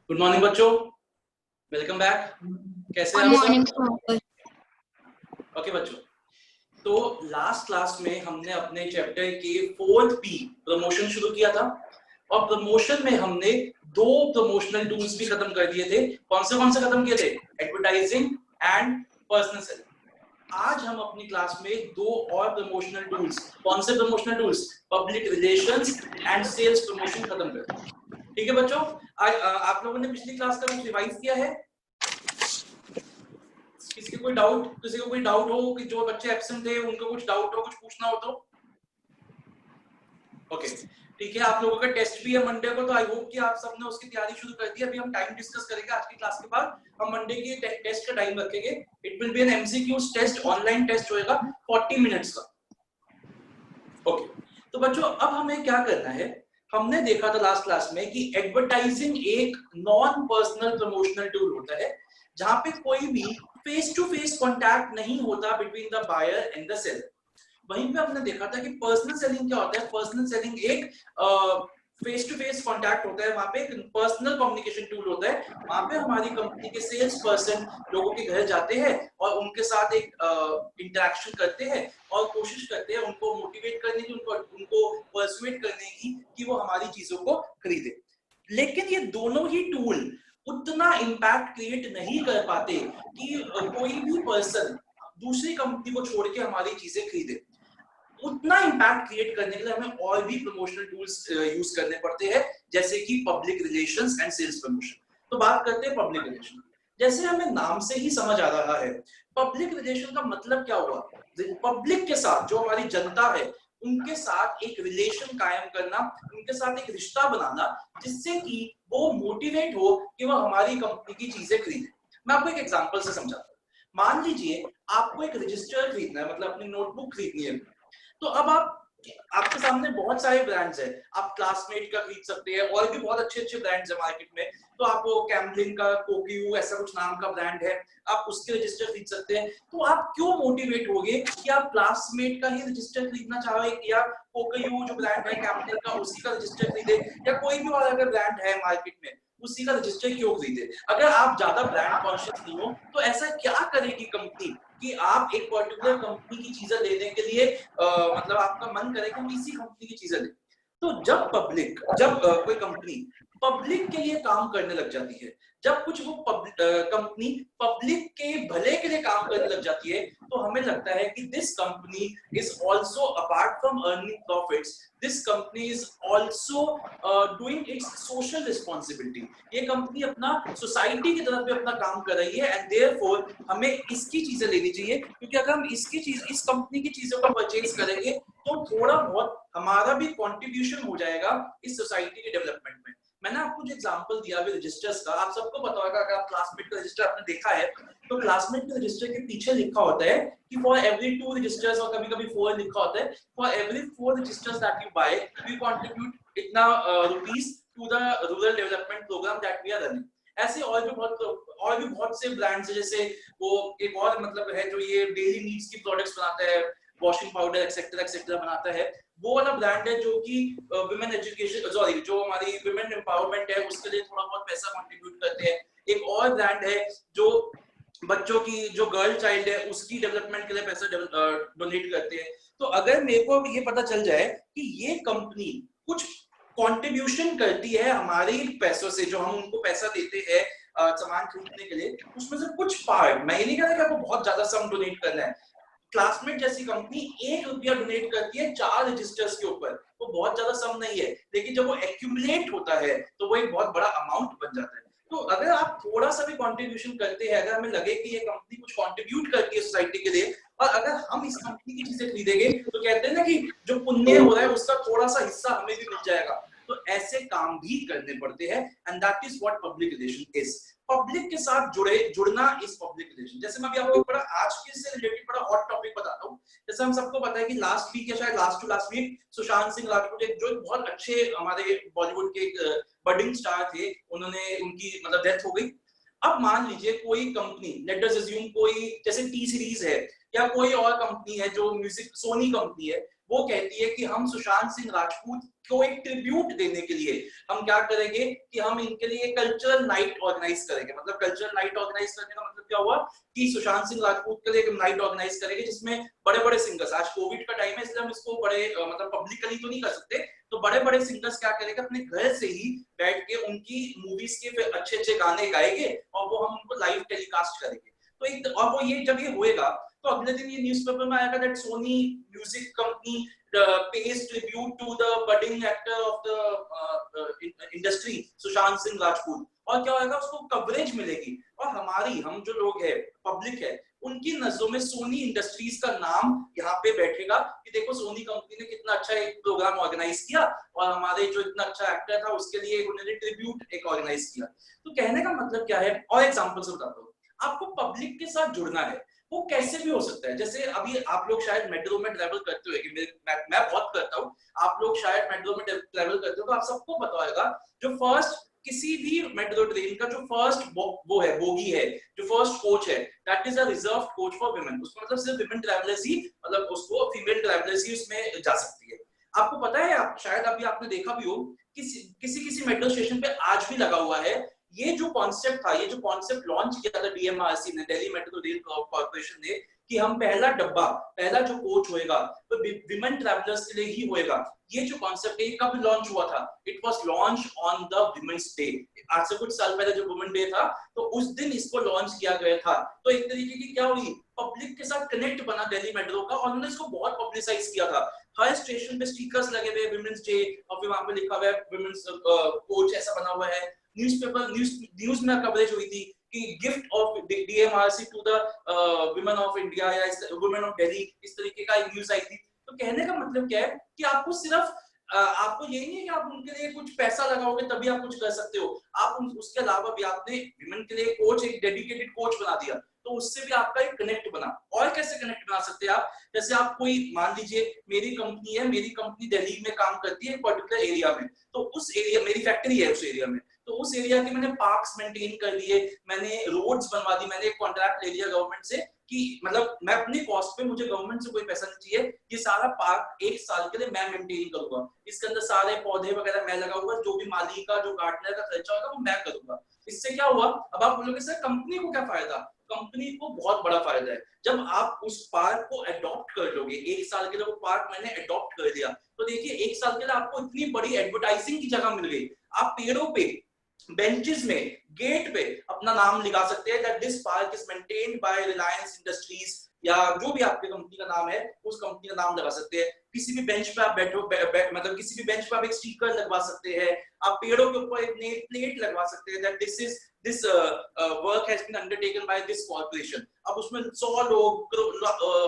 Good morning बच्चों, welcome back. कैसे हैं गुड आप मॉर्निंग सब? ओके बच्चों, तो लास्ट क्लास में हमने अपने चैप्टर के 4th पी प्रमोशन शुरू किया था और प्रमोशन में हमने 2 प्रमोशनल टूल्स भी खत्म कर दिए थे। कौन से खत्म किए थे? Advertising and personal selling. आज हम अपनी क्लास में 2 और प्रमोशनल टूल्स, कौन से promotional tools? Public relations and sales promotion खत्म कर दिए। ठीक है बच्चों, आप लोगों ने पिछली क्लास का कुछ रिवाइज किया है? किसी को कोई डाउट हो कि जो बच्चे एब्सेंट थे उनको कुछ डाउट हो, कुछ पूछना हो तो? ओके ठीक है, आप लोगों का टेस्ट भी है मंडे को, तो आई होप कि आप सबने उसकी तैयारी शुरू कर दी। अभी हम टाइम डिस्कस करेंगे आज की क्लास के बाद। हम मंडे की टेस्ट का टाइम रखेंगे। It will be an MCQs test, online test होएगा 40 मिनट्स का। ओके तो बच्चों अब हमें क्या करना है, हमने देखा था लास्ट क्लास में कि एडवर्टाइजिंग एक नॉन पर्सनल प्रमोशनल टूल होता है जहां पे कोई भी फेस टू फेस कांटेक्ट नहीं होता between the buyer and the seller. वहीं पे हमने देखा था कि पर्सनल सेलिंग क्या होता है। पर्सनल सेलिंग एक फेस टू फेस कांटेक्ट होता है, वहां पे एक पर्सनल कम्युनिकेशन टूल होता है। वहां पे हमारी कंपनी के सेल्स पर्सन लोगों के घर जाते हैं और उनके साथ एक इंटरेक्शन करते हैं और कोशिश करते हैं उनको मोटिवेट करने की, उनको पर्सुएट करने की कि वो हमारी चीजों को खरीदे। लेकिन ये दोनों ही टूल उतना इम्पैक्ट क्रिएट नहीं कर पाते कि कोई भी पर्सन दूसरी कंपनी को छोड़ के हमारी चीजें खरीदे। उतना इम्पैक्ट क्रिएट करने के लिए हमें और भी प्रमोशनल टूल्स यूज करने पड़ते हैं, जैसे कि public relations and sales promotion. तो बात करते हैं पब्लिक रिलेशन। जैसे हमें नाम से ही समझ आ रहा है, पब्लिक रिलेशन का मतलब क्या हुआ? पब्लिक के साथ, जो हमारी जनता है उनके साथ एक रिलेशन कायम करना, उनके साथ एक रिश्ता बनाना, जिससे कि वो मोटिवेट हो कि वो हमारी कंपनी की चीजें खरीदे। मैं आपको एक एग्जांपल से समझाता हूँ। मान लीजिए आपको एक रजिस्टर खरीदना है, मतलब अपनी नोटबुक खरीदनी है। तो अब आपके सामने बहुत सारे ब्रांड्स हैं। आप क्लासमेट का खरीद सकते हैं, और भी बहुत अच्छे अच्छे ब्रांड्स हैं मार्केट में। तो आप वो कैमलिन का, कोक्यू ऐसा कुछ नाम का ब्रांड है, आप उसके रजिस्टर खरीद सकते हैं। तो आप क्यों मोटिवेट होगे कि आप क्लासमेट का ही रजिस्टर खरीदना चाहे, या कोक्यू जो ब्रांड है कैमलिन का उसी का रजिस्टर खरीदे, या कोई भी और अगर ब्रांड है मार्केट में उसी का रजिस्टर क्यों खरीदे? अगर आप ज्यादा ब्रांड कॉन्शियस नहीं हो तो ऐसा क्या करेगी कंपनी कि आप एक पर्टिकुलर कंपनी की चीजें लेने के लिए मतलब आपका मन करे कि हम इसी कंपनी की चीजें लें। तो जब कोई कंपनी पब्लिक के लिए काम करने लग जाती है, जब कुछ वो कंपनी पब्लिक के भले के लिए काम करने लग जाती है, तो हमें लगता है कि this company is also, apart from earning profits, this company is also doing it's social responsibility. ये कंपनी अपना सोसाइटी की तरफ भी अपना काम कर रही है, एंड देयरफॉर हमें इसकी चीजें लेनी चाहिए, क्योंकि अगर हम इस कंपनी की चीजों को परचेज करेंगे तो थोड़ा बहुत हमारा भी कंट्रीब्यूशन हो जाएगा इस सोसाइटी के डेवलपमेंट में। मैंने आपको जो एग्जांपल दिया अभी रजिस्टर्स का, आप सबको पता होगा, अगर आप क्लासमेट का रजिस्टर आपने देखा है तो क्लासमेट के रजिस्टर के पीछे लिखा होता है कि फॉर एवरी 2 रजिस्टर्स, और कभी-कभी 4 लिखा होता है, for every 4 registers that you buy we contribute इतना rupees to the rural development programme that we are running. ऐसे और भी बहुत से ब्रांड्स है, जैसे वो एक और मतलब है जो ये डेली नीड्स की प्रोडक्ट्स बनाता है, वॉशिंग पाउडर एक्सेट्रा एक्सेट्रा बनाता है, वो वाला ब्रांड है जो कि विमेन एजुकेशन, सॉरी, जो हमारी विमेन एम्पावरमेंट है उसके लिए थोड़ा बहुत पैसा कंट्रीब्यूट करते हैं। एक और ब्रांड है जो बच्चों की, जो गर्ल चाइल्ड है उसकी डेवलपमेंट के लिए पैसा डोनेट करते हैं। तो अगर मेरे को ये पता चल जाए कि ये कंपनी कुछ कंट्रीब्यूशन करती है हमारे पैसों से, जो हम उनको पैसा देते हैं सामान खरीदने के लिए, उसमें से कुछ पार्ट, मैं ये नहीं कह रहा कि आपको बहुत ज्यादा सम डोनेट करना है, क्लासमेट जैसी कंपनी 1 रुपया डोनेट करती है 4 रजिस्टर्स के ऊपर, वो बहुत ज्यादा सम नहीं है, लेकिन जब वो एक्यूमुलेट होता है तो वो एक बहुत बड़ा अमाउंट बन जाता है। तो अगर आप थोड़ा सा भी कंट्रीब्यूशन करते हैं, अगर हमें लगे कि ये कंपनी कुछ कंट्रीब्यूट करती है सोसाइटी के लिए, और अगर हम इस कंपनी की चीजें खरीदेंगे, तो कहते हैं ना कि जो पुण्य हो रहा है उसका थोड़ा सा हिस्सा हमें भी मिल जाएगा। तो ऐसे काम भी करने पड़ते हैं, and that is what public relation is. Public के साथ जुड़ना इस पब्लिक रिलेशन। जैसे मैं अभी आपको बड़ा आज के से रिलेटेड बड़ा हॉट टॉपिक बताता हूँ। जैसे हम सबको पता है कि लास्ट वीक या शायद last to last week Sushant Singh Rajput, एक जो बहुत अच्छे हमारे बॉलीवुड के बडिंग स्टार थे, उन्होंने उनकी मतलब डेथ हो गई। अब मान लीजिए कोई कंपनी, लेट अस अज्यूम कोई जैसे टी सीरीज है या कोई और कंपनी है जो म्यूजिक, सोनी कंपनी है, वो कहती है कि हम सुशांत सिंह राजपूत को एक ट्रिब्यूट देने के लिए हम क्या करेंगे कि हम इनके लिए कल्चरल नाइट ऑर्गेनाइज करेंगे। मतलब कल्चरल नाइट ऑर्गेनाइज करने का मतलब क्या हुआ कि सुशांत सिंह राजपूत के लिए एक नाइट ऑर्गेनाइज करेंगे जिसमें बड़े बड़े सिंगर्स, आज कोविड का टाइम है इसलिए हम इसको बड़े मतलब पब्लिकली तो नहीं कर सकते, तो बड़े बड़े सिंगर्स क्या करेंगे अपने घर से ही बैठ के उनकी मूवीज के अच्छे अच्छे गाने गाएंगे और वो हम उनको लाइव टेलीकास्ट करेंगे। तो एक और वो ये जब ये होएगा तो अगले दिन ये न्यूज़पेपर में आएगा that Sony music company pays tribute to the budding actor of the industry Sushant Singh Rajput. और क्या होगा उसको कवरेज मिलेगी और हम जो लोग है पब्लिक है उनकी नजरों में सोनी इंडस्ट्रीज का नाम यहाँ पे बैठेगा कि देखो सोनी कंपनी ने कितना अच्छा एक प्रोग्राम ऑर्गेनाइज किया और हमारे जो इतना अच्छा एक्टर था उसके लिए उन्होंने ट्रिब्यूट एक ऑर्गेनाइज किया। तो कहने का मतलब क्या है, और एग्जांपल्स बताता हूँ, आपको पब्लिक के साथ जुड़ना है, वो कैसे भी हो सकता है। जैसे अभी आप लोग शायद मेट्रो में ट्रैवल करते हो, मैं बहुत करता हूँ, आप लोग शायद मेट्रो में ट्रैवल करते हो तो आप सबको पता होगा जो फर्स्ट किसी भी मेट्रो ट्रेन का जो फर्स्ट वो है बोगी है, जो फर्स्ट कोच है, that is a reserved coach for women. उसको मतलब सिर्फ विमेन ट्रैवलर्स ही, मतलब उसको फीमेल ट्रैवलर्स ही उसमें जा सकती है। आपको पता है, आप शायद अभी आपने देखा भी हो किसी मेट्रो स्टेशन पे आज भी लगा हुआ है ये जो कॉन्सेप्ट था, ये जो कॉन्सेप्ट लॉन्च किया था डीएमआरसी ने, दिल्ली मेट्रो रेल कॉर्पोरेशन ने, कि हम पहला डब्बा, पहला जो कोच होएगा तो विमेन ट्रैवलर्स के लिए ही होएगा। ये जो कॉन्सेप्ट है कब लॉन्च हुआ था? It was launch on the women's day. आज से कुछ साल पहले जो वुमेन डे था तो उस दिन इसको लॉन्च किया गया था। तो एक तरीके की क्या हुई, पब्लिक के साथ कनेक्ट बना दिल्ली मेट्रो का और उन्होंने इसको बहुत पब्लिसाइज किया था। हर स्टेशन पे स्टिकर्स लगे हुए वुमेन्स डे और फिर वहां पे लिखा हुआ है वुमेन्स कोच ऐसा बना हुआ है। न्यूज में कवरेज हुई थी कि gift of DMRC to the women of India या वुमेन ऑफ दिल्ली, इस तरीके का एक न्यूज आई थी। तो कहने का मतलब क्या है कि आपको सिर्फ आपको यही नहीं है कि आप उनके लिए कुछ पैसा लगाओगे तभी आप कुछ कर सकते हो, आप उसके अलावा भी आपने विमेन के लिए कोच, एक डेडिकेटेड कोच बना दिया तो उससे भी आपका एक कनेक्ट बना। और कैसे कनेक्ट बना सकते हैं आप? जैसे आप कोई मान लीजिए मेरी कंपनी है, मेरी कंपनी दिल्ली में काम करती है पर्टिकुलर एरिया में, तो उस एरिया मेरी फैक्ट्री है उस एरिया में, तो उस एरिया के मैंने पार्क्स मेंटेन कर दिए, मैंने रोड्स बनवा दी, मैंने एक कॉन्ट्रैक्ट ले लिया गवर्नमेंट से कि मतलब मैं अपनी कॉस्ट पे, मुझे गवर्नमेंट से कोई पैसा नहीं चाहिए, ये सारा पार्क एक साल के लिए मैं मेंटेन करूंगा, इसके अंदर सारे पौधे वगैरह मैं लगाऊंगा, जो भी माली का जो गार्डनर का खर्चा होगा वो मैं करूंगा। इससे क्या हुआ, अब आप बोलोगे सर कंपनी को क्या फायदा? कंपनी को बहुत बड़ा फायदा है। जब आप उस पार्क को अडॉप्ट कर लोगे, एक साल के लिए वो पार्क मैंने अडॉप्ट कर लिया, तो देखिए एक साल के लिए आपको इतनी बड़ी एडवर्टाइजिंग की जगह मिल गई। आप पेड़ों पे, बेंचेस में, गेट पे अपना नाम लिखा सकते हैं that this park is maintained by Reliance industries, या जो भी आपकी कंपनी का नाम है उस कंपनी का नाम लगा सकते हैं। किसी भी बेंच पे आप बैठो, मतलब किसी भी बेंच पे आप एक स्टिकर लगवा सकते हैं, आप पेड़ों के ऊपर एक नेम प्लेट लगवा सकते हैं that this work has been undertaken by this corporation. अब उसमें 100 लोग,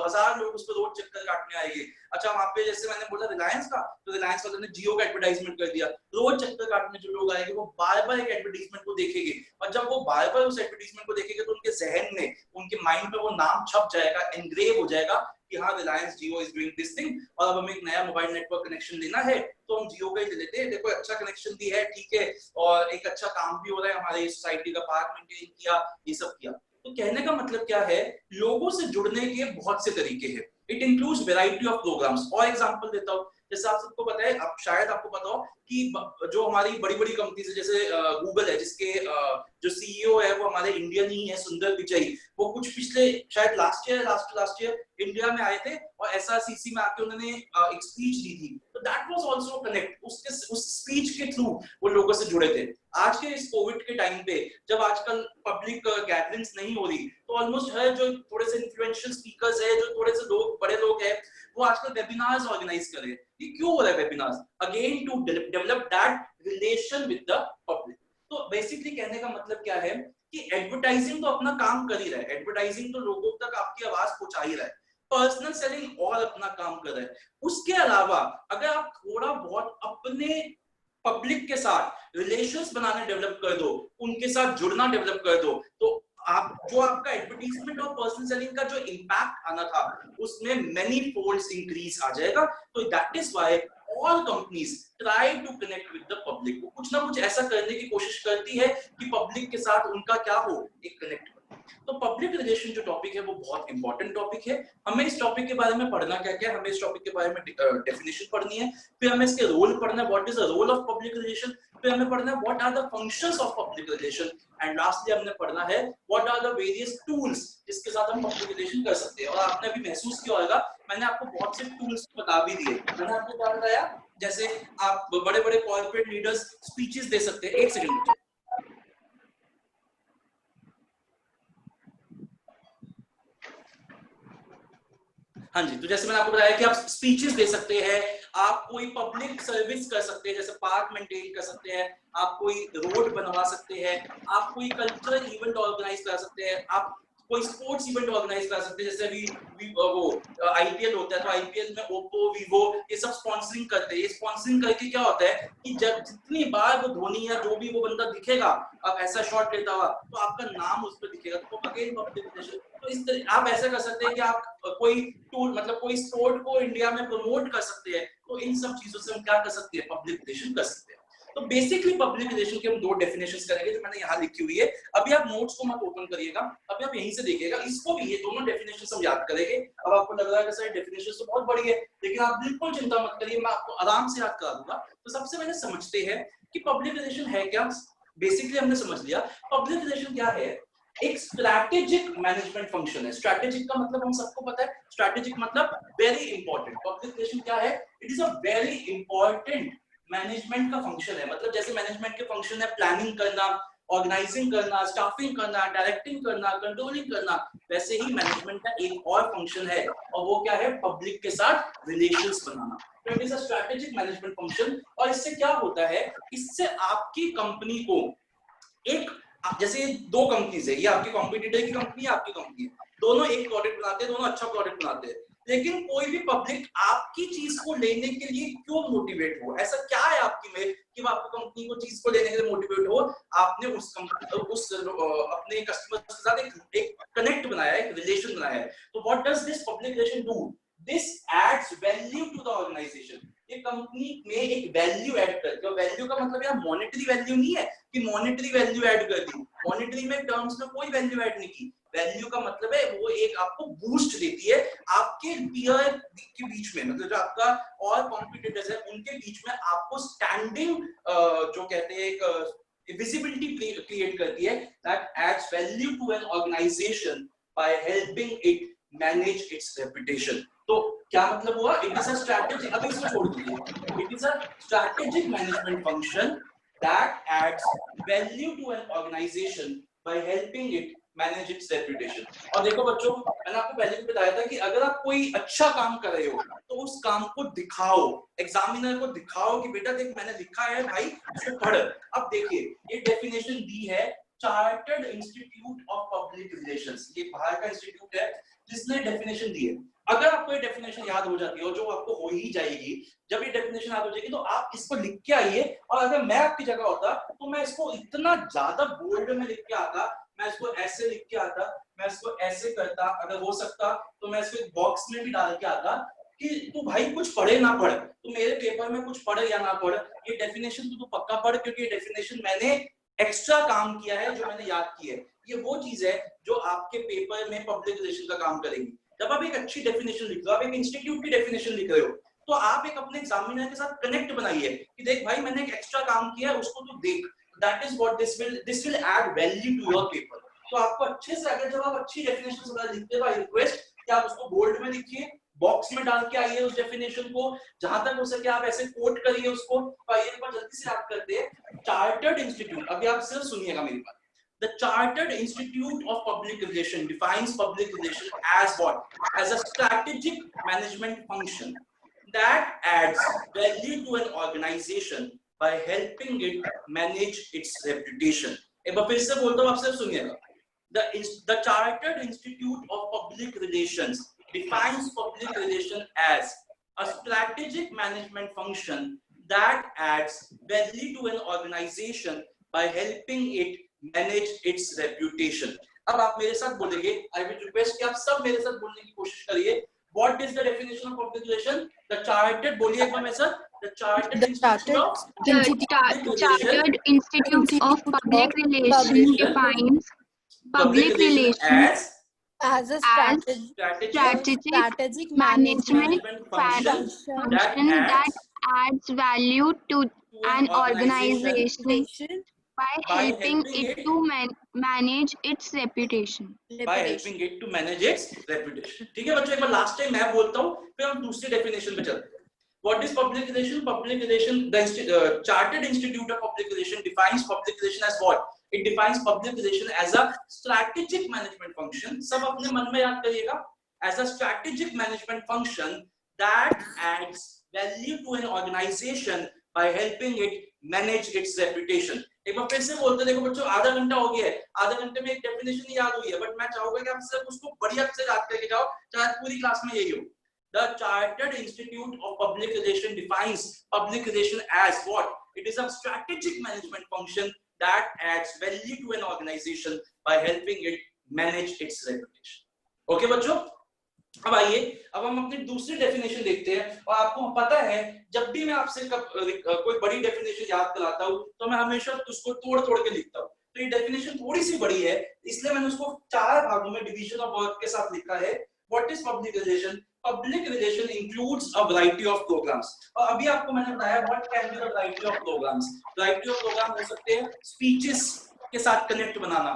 1000 लोग उस पर रोज चक्कर काटने आएंगे। अच्छा वहां पे जैसे मैंने बोला रिलायंस का, तो रिलायंस वालों ने जियो का एडवर्टाइजमेंट कर दिया, रोज चक्कर काटने जो लोग आएंगे वो बार बार एक एडवर्टाइजमेंट को देखेंगे, और जब वो बार बार उस एडवर्टाइजमेंट को देखेंगे तो उनके जहन में, उनके माइंड में वो नाम छप जाएगा, एनग्रेव हो जाएगा कि हाँ रिलायंस जियो इज डूइंग दिस थिंग, और अब हमें एक नया मोबाइल नेटवर्क कनेक्शन लेना है तो हम जियो का ही ले लेते हैं, देखो अच्छा कनेक्शन भी है, ठीक है, और एक अच्छा काम भी हो रहा है, हमारे सोसाइटी का पार्क मेंटेन किया, ये सब किया। तो कहने का मतलब क्या है, लोगों से जुड़ने के बहुत से तरीके हैं। It includes variety of programs. और एग्जांपल देता हूं, जैसे आप सबको पता है, आप शायद आपको पता हो कि जो हमारी बड़ी बड़ी कंपनीज है जैसे गूगल है, जिसके जो सीईओ है वो हमारे इंडियन ही है, सुंदर पिचाई, वो कुछ पिछले शायद लास्ट ईयर इंडिया में आए थे और एसआरसीसी में आके उन्होंने एक स्पीच दी थी, तो दैट वाज आल्सो कनेक्ट, उस स्पीच के थ्रू वो लोगों से जुड़े थे। आज के इस कोविड के टाइम पे जब आजकल पब्लिक गैदरिंग्स नहीं हो रही, तो ऑलमोस्ट है जो थोड़े से इन्फ्लुएंशियल स्पीकर्स है, जो थोड़े से लोग, बड़े लोग हैं, वो आजकल वेबिनार्स ऑर्गेनाइज कर रहे हैं। ये क्यों हो रहा है webinars? Again to develop that relation with the public. तो बेसिकली कहने का मतलब क्या है कि एडवर्टाइजिंग तो अपना काम कर ही रहा है, एडवर्टाइजिंग तो लोगों तक आपकी आवाज पहुंचा ही रहा है, पर्सनल सेलिंग और अपना काम कर रहा है। उसके अलावा अगर आप थोड़ा बहुत अपने पब्लिक के साथ रिलेशंस बनाने डेवलप कर दो, उनके साथ जुड़ना डेवलप कर दो, तो आप जो आपका एडवर्टाइजमेंट और पर्सनल सेलिंग का जो इंपैक्ट आना था उसमें मेनी फोल्ड्स इंक्रीज आ जाएगा। तो that is why all companies try to connect with the public. वो कुछ ना कुछ ऐसा करने की कोशिश करती है कि पब्लिक के साथ उनका क्या हो, एक कनेक्ट। तो पब्लिक रिलेशन जो टॉपिक है वो बहुत इंपॉर्टेंट टॉपिक है। हमें इस टॉपिक के बारे में पढ़ना क्या क्या है, हमें इस टॉपिक के बारे में डेफिनेशन पढ़नी है, फिर हमें इसके रोल पढ़ना है, what is the role of public relation, फिर हमें पढ़ना है what are the functions of public relation, and lastly हमने पढ़ना है what are the various tools जिसके साथ हम पब्लिक रिलेशन कर सकते हैं। और आपने अभी महसूस किया होगा मैंने आपको बहुत से टूल्स बता भी दिए। मैंने आपको क्या बताया, जैसे आप बड़े बड़े कॉर्पोरेट लीडर्स स्पीचेस दे सकते हैं। एक सेकंड, हाँ जी, तो जैसे मैंने आपको बताया कि आप स्पीचेस दे सकते हैं, आप कोई पब्लिक सर्विस कर सकते हैं, जैसे पार्क मेंटेन कर सकते हैं, आप कोई रोड बनवा सकते हैं, आप कोई कल्चरल इवेंट ऑर्गेनाइज कर सकते हैं, आप कोई स्पोर्ट्स इवेंट ऑर्गेनाइज कर सकते हैं। जैसे अभी वो आईपीएल होता है, तो आईपीएल में ओप्पो, वीवो ये सब स्पॉन्सरिंग करते हैं। ये स्पॉन्सरिंग करके क्या होता है कि जब जितनी बार वो धोनी या जो भी वो बंदा दिखेगा, अब ऐसा शॉट लेता हुआ, तो आपका नाम उस पर दिखेगा, तो अगेन पब्लिक रिलेशन। तो इस तरह आप ऐसा कर सकते हैं कि आप कोई टूर मतलब कोई स्पोर्ट को इंडिया में प्रमोट कर सकते हैं। तो इन सब चीजों से हम क्या कर सकते हैं, पब्लिक रिलेशन कर सकते हैं। तो बेसिकली पब्लिक रिलेशन के हम दो डेफिनेशंस करेंगे जो मैंने यहाँ लिखी हुई है। अभी आप नोट्स को मत ओपन करिएगा, अभी आप यहीं से देखिएगा, इसको भी ये दोनों डेफिनेशंस हम याद करेंगे। अब आपको लग रहा है कि सर डेफिनेशंस तो बहुत बड़ी है, लेकिन आप बिल्कुल चिंता मत करिए, मैं आपको आराम से याद करा दूंगा। तो सबसे पहले समझते हैं कि पब्लिक रिलेशन है क्या। बेसिकली हमने समझ लिया पब्लिक रिलेशन क्या है, एक स्ट्रैटेजिक मैनेजमेंट फंक्शन है। स्ट्रैटेजिक का मतलब हम सबको पता है, स्ट्रैटेजिक मतलब वेरी इंपॉर्टेंट। पब्लिक रिलेशन क्या है, it is a very important management का फंक्शन है। मतलब जैसे मैनेजमेंट के फंक्शन है प्लानिंग करना, ऑर्गेनाइजिंग करना, स्टाफिंग करना, डायरेक्टिंग करना, कंट्रोलिंग करना, वैसे ही मैनेजमेंट का एक और फंक्शन है, और वो क्या है, पब्लिक के साथ रिलेशंस बनाना। तो it is a strategic management function. और इससे क्या होता है, इससे आपकी कंपनी को एक, जैसे दो कंपनीज है, ये आपकी कॉम्पिटिटर की कंपनी है, आपकी कंपनी है, दोनों एक प्रोडक्ट बनाते हैं, दोनों अच्छा प्रोडक्ट बनाते हैं, लेकिन कोई भी पब्लिक आपकी चीज को लेने के लिए क्यों मोटिवेट हो, ऐसा क्या है आपकी में कि वो आपकी कंपनी को चीज को लेने के लिए मोटिवेट हो। आपने उस अपने कस्टमर के साथ एक कनेक्ट बनाया है, एक रिलेशन बनाया है। तो what does this public relation do, this adds value to the organization. ये कंपनी में एक वैल्यू ऐड करती है। वैल्यू का मतलब यार मॉनेटरी वैल्यू नहीं है कि मॉनेटरी वैल्यू ऐड कर दी, मॉनेटरी में टर्म्स में कोई वैल्यू ऐड नहीं की। वैल्यू का मतलब है वो एक आपको बूस्ट देती है आपके पीयर के बीच में, मतलब जो आपका और कॉम्पिटिटर्स है उनके बीच में आपको स्टैंडिंग जो कहते हैं एक विजिबिलिटी क्रिएट करती है। That adds value to an organisation by helping it manage its reputation. तो क्या मतलब हुआ, इट इज अ स्ट्रैटेजी, अभी इसको छोड़ दीजिए, it is a strategic management function that adds value to an organisation by helping it manage its reputation. और देखो बच्चों, मैंने आपको पहले भी बताया था कि अगर आप कोई अच्छा काम कर रहे हो तो उस काम को दिखाओ, एग्जामिनर को दिखाओ कि बेटा देख मैंने लिखा है भाई, इसको पढ़। अब देखिए ये डेफिनेशन दी है chartered institute of public relations, ये बाहर का इंस्टीट्यूट है जिसने डेफिनेशन दी है। अगर आपको ये डेफिनेशन याद हो जाती है, और जो आपको हो ही जाएगी, जब ये डेफिनेशन याद हो जाएगी तो आप इसको लिख के आइए। और अगर मैं आपकी जगह होता तो मैं इसको इतना ज्यादा बोल्ड में लिख के आता, मैं इसको ऐसे लिख के आता, मैं इसको ऐसे करता, अगर हो सकता तो मैं इसको एक बॉक्स में भी डाल के आता कि तू भाई कुछ पढ़े ना पढ़, तू मेरे पेपर में कुछ पढ़े या ना पढ़, ये डेफिनेशन तू पक्का पढ़, क्योंकि ये डेफिनेशन मैंने एक्स्ट्रा काम किया है, जो मैंने याद की है। ये वो चीज है जो आपके पेपर में पब्लिक रिलेशन का काम करेगी। जब आप एक अच्छी डेफिनेशन लिख रहे हो, आप एक इंस्टीट्यूट की डेफिनेशन लिख रहे हो, तो आप एक अपने एग्जामिनर के साथ कनेक्ट बनाइए कि देख भाई मैंने एक एक्स्ट्रा काम किया है, उसको तू देख। That is what this will add value to your paper. तो आपको अच्छे से, अगर जब आप अच्छी डेफिनेशन वगैरह लिखते हो, आई रिक्वेस्ट कि आप उसको बोल्ड में लिखिए, बॉक्स में डाल के आइए उस डेफिनेशन को, जहां तक हो सके आप ऐसे कोट करिए उसको। तो आइए एक बार जल्दी से याद करते हैं, चार्टर्ड इंस्टीट्यूट, अभी आप सिर्फ सुनिएगा मेरी बात। The Chartered Institute of Public Relations defines public relations as what? As a strategic management function that adds value to an organization by helping it manage its reputation. एक बार फिर से बोलता हूँ, आप सिर्फ सुनिएगा। The Chartered Institute of Public Relations defines public relations as a strategic management function that adds value to an organization by helping it manage it's reputation. अब आप मेरे साथ बोलेंगे, आई विल रिक्वेस्ट कि आप सब मेरे साथ बोलने की कोशिश करिए। What is the definition of public relation? The chartered, बोलिए एक बार मेरे साथ, the chartered institute of Institute of Public Relations defines Public relations as a strategic management function that adds value to an an organization organization by helping it to manage its reputation. by helping it to manage its reputation. ठीक है बच्चों, एक बार last time मैं बोलता हूँ, फिर हम दूसरी डेफिनेशन पे चलते हैं. What is public relation? Public relation, the Chartered Institute of Public Relation defines public relation as what? It defines public relation as a strategic management function. सब अपने मन में याद करिएगा. As a strategic management function that adds value to an organization by helping it manage its reputation. एक बार फिर से बोलते देखो बच्चों, आधा घंटा हो गया है, आधे घंटे में एक डेफिनेशन याद हुई है, बट मैं चाहूंगा कि आप सिर्फ उसको बढ़िया से याद करके जाओ, चाहे पूरी क्लास में यही हो. The Chartered Institute of Public Relation defines public relation as what? It is a strategic management function that adds value to an organization by helping it manage its reputation. Okay बच्चों, अब आइए, अब हम अपनी दूसरी डेफिनेशन देखते हैं. और आपको पता है जब भी मैं आपसे कोई बड़ी डेफिनेशन याद कराता हूँ तो मैं हमेशा उसको तोड़ तोड़ के लिखता हूँ. तो ये डेफिनेशन थोड़ी सी बड़ी है, इसलिए मैंने उसको 4 भागों में डिवीजन ऑफ वर्क के साथ लिखा है. What is public relation? Public relation includes a variety of programs. और अभी आपको मैंने बताया what can be the variety of programs. Variety of program हो सकते हैं speeches के साथ कनेक्ट बनाना,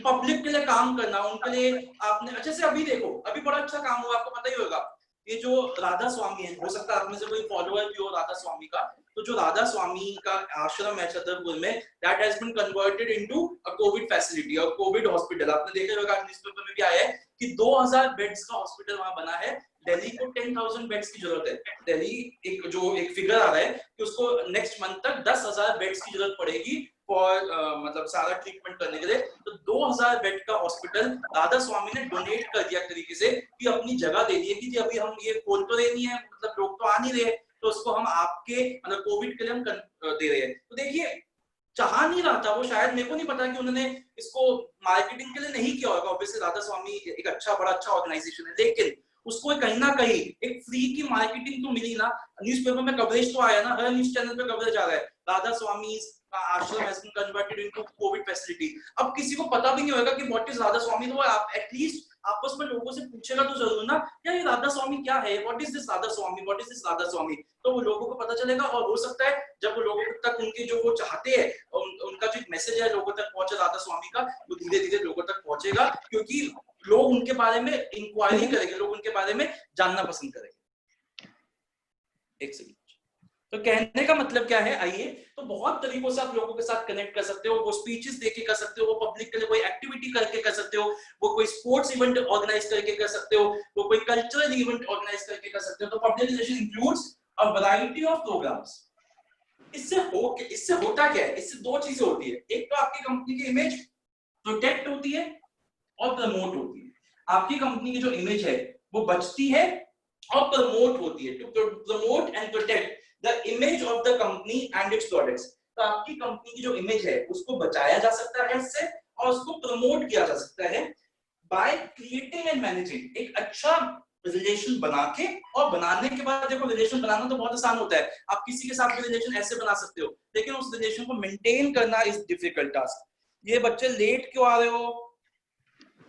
पब्लिक के लिए काम करना, उनके लिए आपने अच्छे से अभी देखो, अभी बड़ा अच्छा काम हुआ, आपको पता ही होगा. ये जो राधा स्वामी है, हो सकता है आप में से कोई फॉलोअर भी हो राधा स्वामी का, तो जो राधा स्वामी का आश्रम है छतरपुर में, that has been converted into a covid facility और कोविड हॉस्पिटल. आपने देखा होगा न्यूज़पेपर में भी आया है कि 2000 बेड्स का हॉस्पिटल वहां बना है. दिल्ली को 10,000 बेड्स की जरूरत है. दिल्ली एक फिगर आ रहा है कि उसको नेक्स्ट मंथ तक 10,000 बेड्स की जरूरत पड़ेगी फॉर मतलब सारा ट्रीटमेंट करने के लिए. तो 2000 बेड का हॉस्पिटल राधा स्वामी ने डोनेट कर दिया तरीके से कि अपनी जगह दे दी कि जी अभी हम ये खोल तो रहे नहीं है, मतलब लोग तो आ नहीं रहे, तो उसको हम आपके मतलब कोविड के लिए हम दे रहे हैं. तो देखिए चाह नहीं रहा था वो, शायद मेरे को नहीं पता कि उन्होंने इसको मार्केटिंग के लिए नहीं किया होगा. ऑब्वियसली राधा स्वामी एक बड़ा अच्छा ऑर्गेनाइजेशन है, लेकिन उसको कहीं ना कहीं एक फ्री की मार्केटिंग तो मिली ना. न्यूज़पेपर में कवरेज तो आया ना, हर न्यूज़ चैनल पे कवरेज आ रहा है राधा स्वामी आश्रम has been converted into COVID facility. अब किसी को पता भी नहीं होगा कि what is राधा स्वामी, तो आप एटलीस्ट आपस में लोगों से पूछेगा तो जरूर ना, यार ये राधा स्वामी क्या है, what is this Radha Swami, what is this Radha स्वामी. तो वो लोगों को पता चलेगा और हो सकता है जब वो लोगों तक उनके जो वो चाहते हैं उनका जो मैसेज है लोगों तक पहुंचे राधा स्वामी का, वो धीरे धीरे लोगों तक पहुंचेगा, क्योंकि लोग उनके बारे में इंक्वायरी करेंगे, लोग उनके बारे में जानना पसंद करेंगे. एक सेकंड. तो कहने का मतलब क्या है, आइए, तो बहुत तरीकों से आप लोगों के साथ कनेक्ट कर सकते हो. वो स्पीचेस देके कर सकते हो, वो पब्लिक के लिए कोई एक्टिविटी करके कर सकते हो, वो कोई स्पोर्ट्स इवेंट ऑर्गेनाइज करके कर सकते हो, वो कोई कल्चरल इवेंट ऑर्गेनाइज करके कर सकते हो. तो public relation includes a variety of programs. इससे होता क्या है, इससे दो चीजें होती है. एक तो आपकी कंपनी की इमेज प्रोटेक्ट होती है और प्रमोट होती है. आपकी कंपनी की जो इमेज है वो बचती है और प्रमोट होती है. To promote and protect the image of the company and its products. तो आपकी कंपनी की जो इमेज है उसको बचाया जा सकता है इससे, और उसको प्रमोट किया जा सकता है by creating and managing. एक अच्छा रिलेशन बना के, और बनाने के बाद देखो रिलेशन बनाना तो बहुत आसान होता है, आप किसी के साथ भी रिलेशन ऐसे बना सकते हो, लेकिन उस रिलेशन को मेंटेन करना इज डिफिकल्ट टास्क. ये बच्चे लेट क्यों आ रहे हो,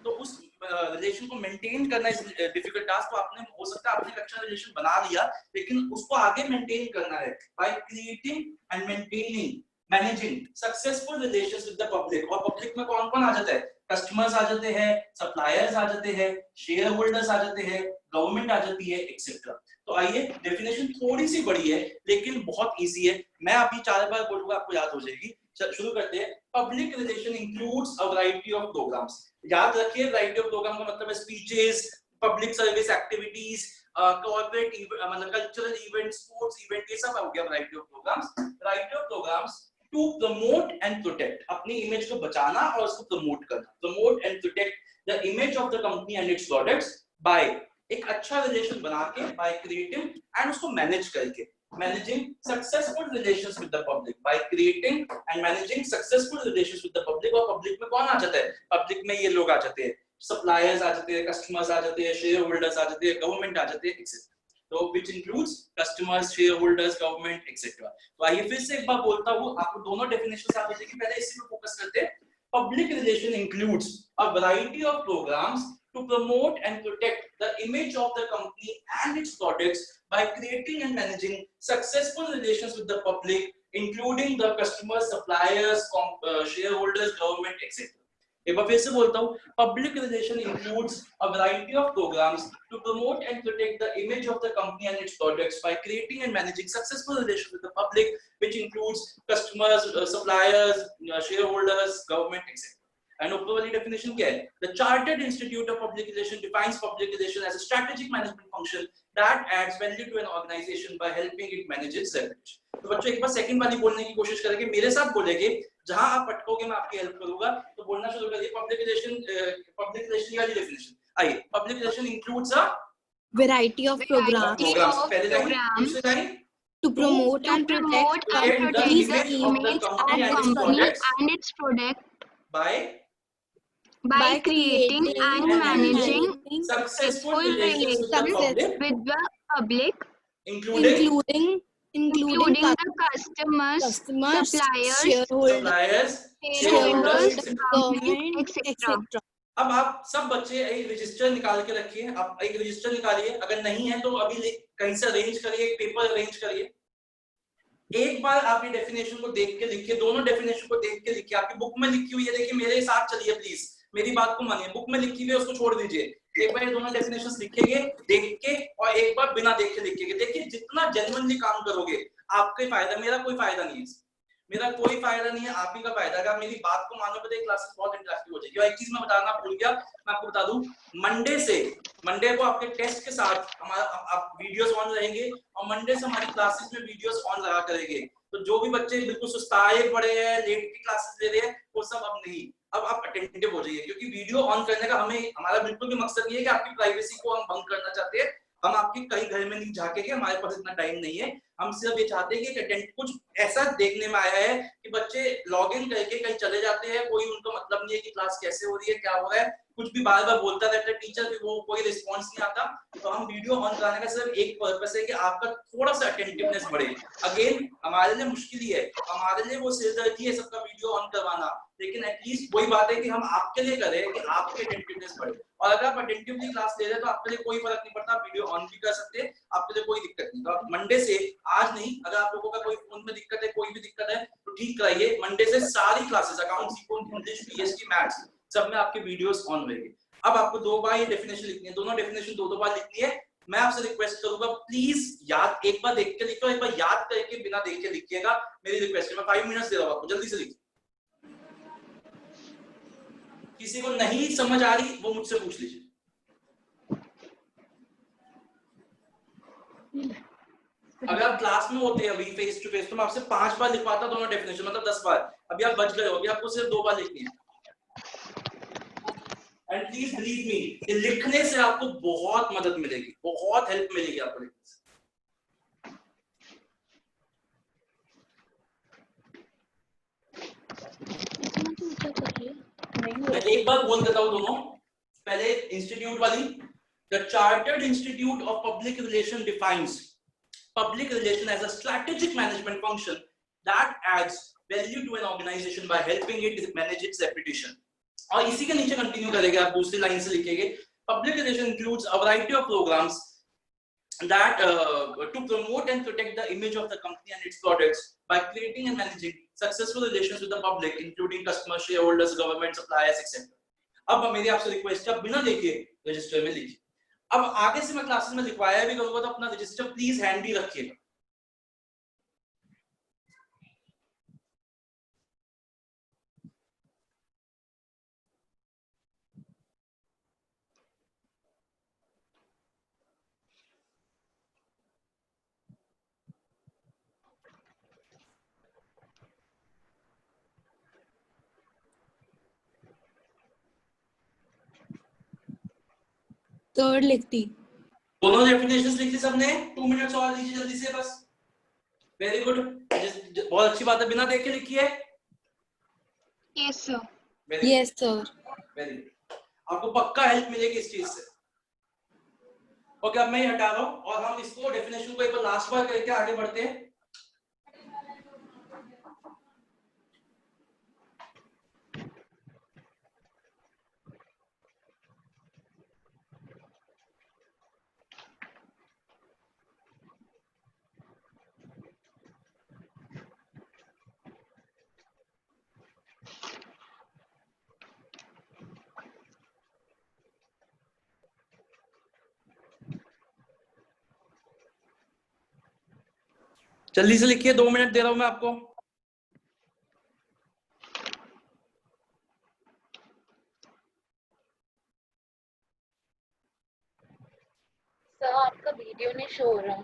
तो उस रिलेशन को मेंटेन करना इज डिफिकल्ट टास्क. तो आपने हो सकता है आपने एक अच्छा रिलेशन बना लिया, लेकिन उसको आगे मेंटेन करना है by creating and maintaining managing successful relations with the public. और पब्लिक में कौन कौन आ जाता है, कस्टमर्स आ जाते हैं, सप्लायर्स आ जाते हैं, शेयर होल्डर्स आ जाते हैं, गवर्नमेंट आ जाती है, एक्सेट्रा. तो आइए, डेफिनेशन थोड़ी सी बड़ी है लेकिन बहुत इजी है, मैं अभी 4 बार बोलूंगा आपको याद हो जाएगी. शुरू करते हैं. Public relation includes a variety of programs. याद रखिए, वैरायटी ऑफ प्रोग्राम का मतलब है speeches, public service activities, corporate मतलब कल्चरल इवेंट, स्पोर्ट्स इवेंट, ये सब हो गया variety of programs. Variety of programs to promote and protect. अपनी इमेज को बचाना और उसको प्रमोट करना. Promote and protect the image of the company and its products by एक अच्छा रिलेशन बना के, बाय क्रिएटिंग एंड उसको मैनेज करके, managing successful relations with the public, by creating and managing successful relations with the public. और public में कौन आ जाता है, पब्लिक में ये लोग आ जाते हैं, सप्लायर्स आ जाते हैं, कस्टमर्स आ जाते हैं, शेयर होल्डर्स आ जाते हैं, गवर्नमेंट आ जाते हैं, एक्सेट्रा. तो which includes customers, shareholders, government, etc. तो आइए फिर से एक बार बोलता हूँ, आपको दोनों डेफिनेशन आ जाएगी. पहले इसी पे फोकस करते हैं. Public relation includes a variety of programs to promote and protect the image of the company and its products by creating and managing successful relations with the public, including the customers, suppliers, shareholders, government, etc. एक बार फिर से बोलता हूँ, public relation includes a variety of programs to promote and protect the image of the company and its products by creating and managing successful relations with the public, which includes customers, suppliers, shareholders, government, etc. And ऊपर वाली definition क्या है? The Chartered Institute of Public Relations defines public relation as a strategic management function that adds value to an organization by helping it manage its reputation. तो बच्चों एक बार second वाली बोलने की कोशिश करेंगे, मेरे साथ बोलेंगे, जहां आप अटकोगे मैं आपकी हेल्प करूंगा, तो बोलना शुरू करिए। पब्लिक रिलेशन वाली डेफिनेशन आइए। Public relation includes a variety of programs पहले लाइन, दूसरी line, to promote and protect the image of the company and its product by creating and managing successful relations with the public, including including the customers, suppliers, shareholders, government, etc. etc. अब आप सब बच्चे एक register निकाल के रखिए, आप एक रजिस्टर निकालिए, अगर नहीं है तो अभी कहीं से अरेंज करिए, एक पेपर अरेंज करिए। एक बार आप ये डेफिनेशन को देख के लिखिए, दोनों डेफिनेशन को देख के लिखिए, आपकी बुक में लिखी हुई है, देखिए मेरे साथ चलिए प्लीज, मेरी बात को मानिए, बुक में लिखी हुई है उसको छोड़ दीजिए। एक बार ये दोनों डेफिनेशंस लिखेंगे देख के, और एक बार बिना देख के लिखेंगे। देखिए जितना जेन्युइनली काम करोगे आपका फायदा, मेरा कोई फायदा नहीं है, मेरा कोई फायदा नहीं है, आप ही का फायदा। अगर मेरी बात को मानोगे तो क्लासेस बहुत इंटरेक्टिव हो जाएगी। और एक चीज मैं बताना भूल गया, मैं आपको बता दूं, मंडे को आपके टेस्ट के साथ हमारा आप वीडियोस ऑन रहेंगे, और मंडे से हमारी क्लासेस में वीडियोस ऑन लगा करेंगे। तो जो भी बच्चे बिल्कुल सुस्ताए पड़े हैं, लेट की क्लासेस ले रहे हैं, वो सब अब नहीं, अब आप अटेंटिव हो जाइए, क्योंकि वीडियो ऑन करने का हमारा बिल्कुल भी मकसद नहीं है कि आपकी प्राइवेसी को हम भंग करना चाहते हैं। हम आपके कहीं घर में नहीं झांकेंगे, हमारे पास इतना टाइम नहीं है। हम सिर्फ ये चाहते हैं कि अटेंड, कुछ ऐसा देखने में आया है कि बच्चे लॉग इन करके कहीं चले जाते हैं, कोई उनको मतलब नहीं है कि क्लास कैसे हो रही है, क्या हो रहा है, कुछ भी बार बार बोलता रहता है टीचर, भी वो कोई रिस्पॉन्स नहीं आता। तो हम वीडियो ऑन कराने का सिर्फ एक पर्पस है कि आपका थोड़ा सा अटेंटिवनेस बढ़े। अगेन हमारे लिए मुश्किल ही है, हमारे लिए वो सिरदर्दी है सबका वीडियो ऑन करवाना, लेकिन एटलीस्ट वही बात है कि हम आपके लिए करें कि आपकी अटेंटिवनेस बढ़े। और अगर आप अटेंटिवली क्लास ले रहे हैं तो आपके लिए कोई फर्क नहीं पड़ता, आप वीडियो ऑन भी कर सकते हैं, आपके लिए कोई दिक्कत नहीं। तो आप मंडे से, आज नहीं, अगर आप लोगों का कोई फोन में दिक्कत है, कोई भी दिक्कत है तो ठीक कराइए। मंडे से सारी classes, accounts, English, PST, maths, सब में आपके वीडियोस ऑन रहेंगे। अब आपको 2 बार ये डेफिनेशन लिखनी है, दोनों डेफिनेशन 2 बार लिखनी है। मैं आपसे रिक्वेस्ट करूंगा प्लीज याद, एक बार देख के लिखो, एक बार याद करके बिना देख के लिखिएगा, मेरी रिक्वेस्ट है। मैं 5 मिनट्स दे रहा हूं आपको, जल्दी से लिखिए। किसी को नहीं समझ आ रही वो मुझसे पूछ लीजिए। अगर आप क्लास में होते हैं अभी फेस टू फेस, तो मैं आपसे 5 बार लिखवाता दोनों डेफिनेशन, मतलब 10 बार। अभी आप बच गए हो, अभी आपको सिर्फ 2 बार लिखनी है। एंड प्लीज बिलीव मी, लिखने से आपको बहुत मदद मिलेगी, बहुत हेल्प मिलेगी आपको लिखने से। मैं एक बार बोल देता हूं दोनों, पहले इंस्टीट्यूट वाली। The chartered institute of public relation defines public relation as a strategic management function that adds value to an organization by helping it manage its reputation. और इसी के नीचे कंटिन्यू करेंगे, आप दूसरी लाइन से लिखेंगे, public relation includes a variety of programs that to promote and protect the image of the company and its products by creating and managing successful relations with the public, including customers, shareholders, government, suppliers, etc. अब मेरी आपसे request है, बिना देखे register में लिखिए। अब आगे से मैं क्लासेस में लिखवाया भी करूंगा, तो अपना रजिस्टर प्लीज हैंडी रखिएगा। थर्ड लिखती, दोनों डेफिनेशंस लिख ली सबने? 2 मिनट्स और लीजिए जल्दी से बस। वेरी गुड, बहुत अच्छी बात है, बिना देख के लिखिए। Yes sir. yes sir. Very good, आपको पक्का हेल्प मिलेगी इस चीज से। ओके, अब मैं ये हटा रहा हूं और हम इसको डेफिनेशन को एक बार लास्ट बार करके आगे बढ़ते हैं। जल्दी से लिखिए, 2 मिनट दे रहा हूं मैं आपको। सर आपका वीडियो नहीं शो हो रहा।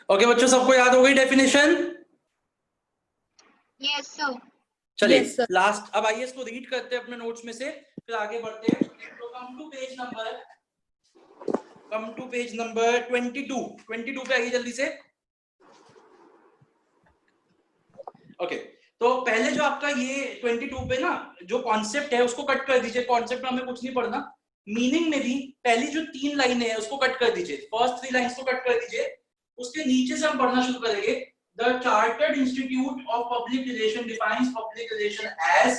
ओके बच्चों, सबको याद हो गई डेफिनेशन? Yes, sir. चलिए Yes, sir. लास्ट, अब आइए इसको रीड करते हैं अपने नोट्स में से, फिर आगे बढ़ते हैं। तो कम टू पेज नंबर 22 पे आइए जल्दी से। ओके, तो पहले जो आपका ये 22 पे ना जो कॉन्सेप्ट है उसको कट कर दीजिए। कॉन्सेप्ट में हमें कुछ नहीं पढ़ना, मीनिंग में भी पहली जो 3 लाइनें हैं उसको कट कर दीजिए, फर्स्ट 3 लाइंस को कट कर दीजिए। उसके नीचे से हम पढ़ना शुरू करेंगे। The chartered institute of public relation defines public relation as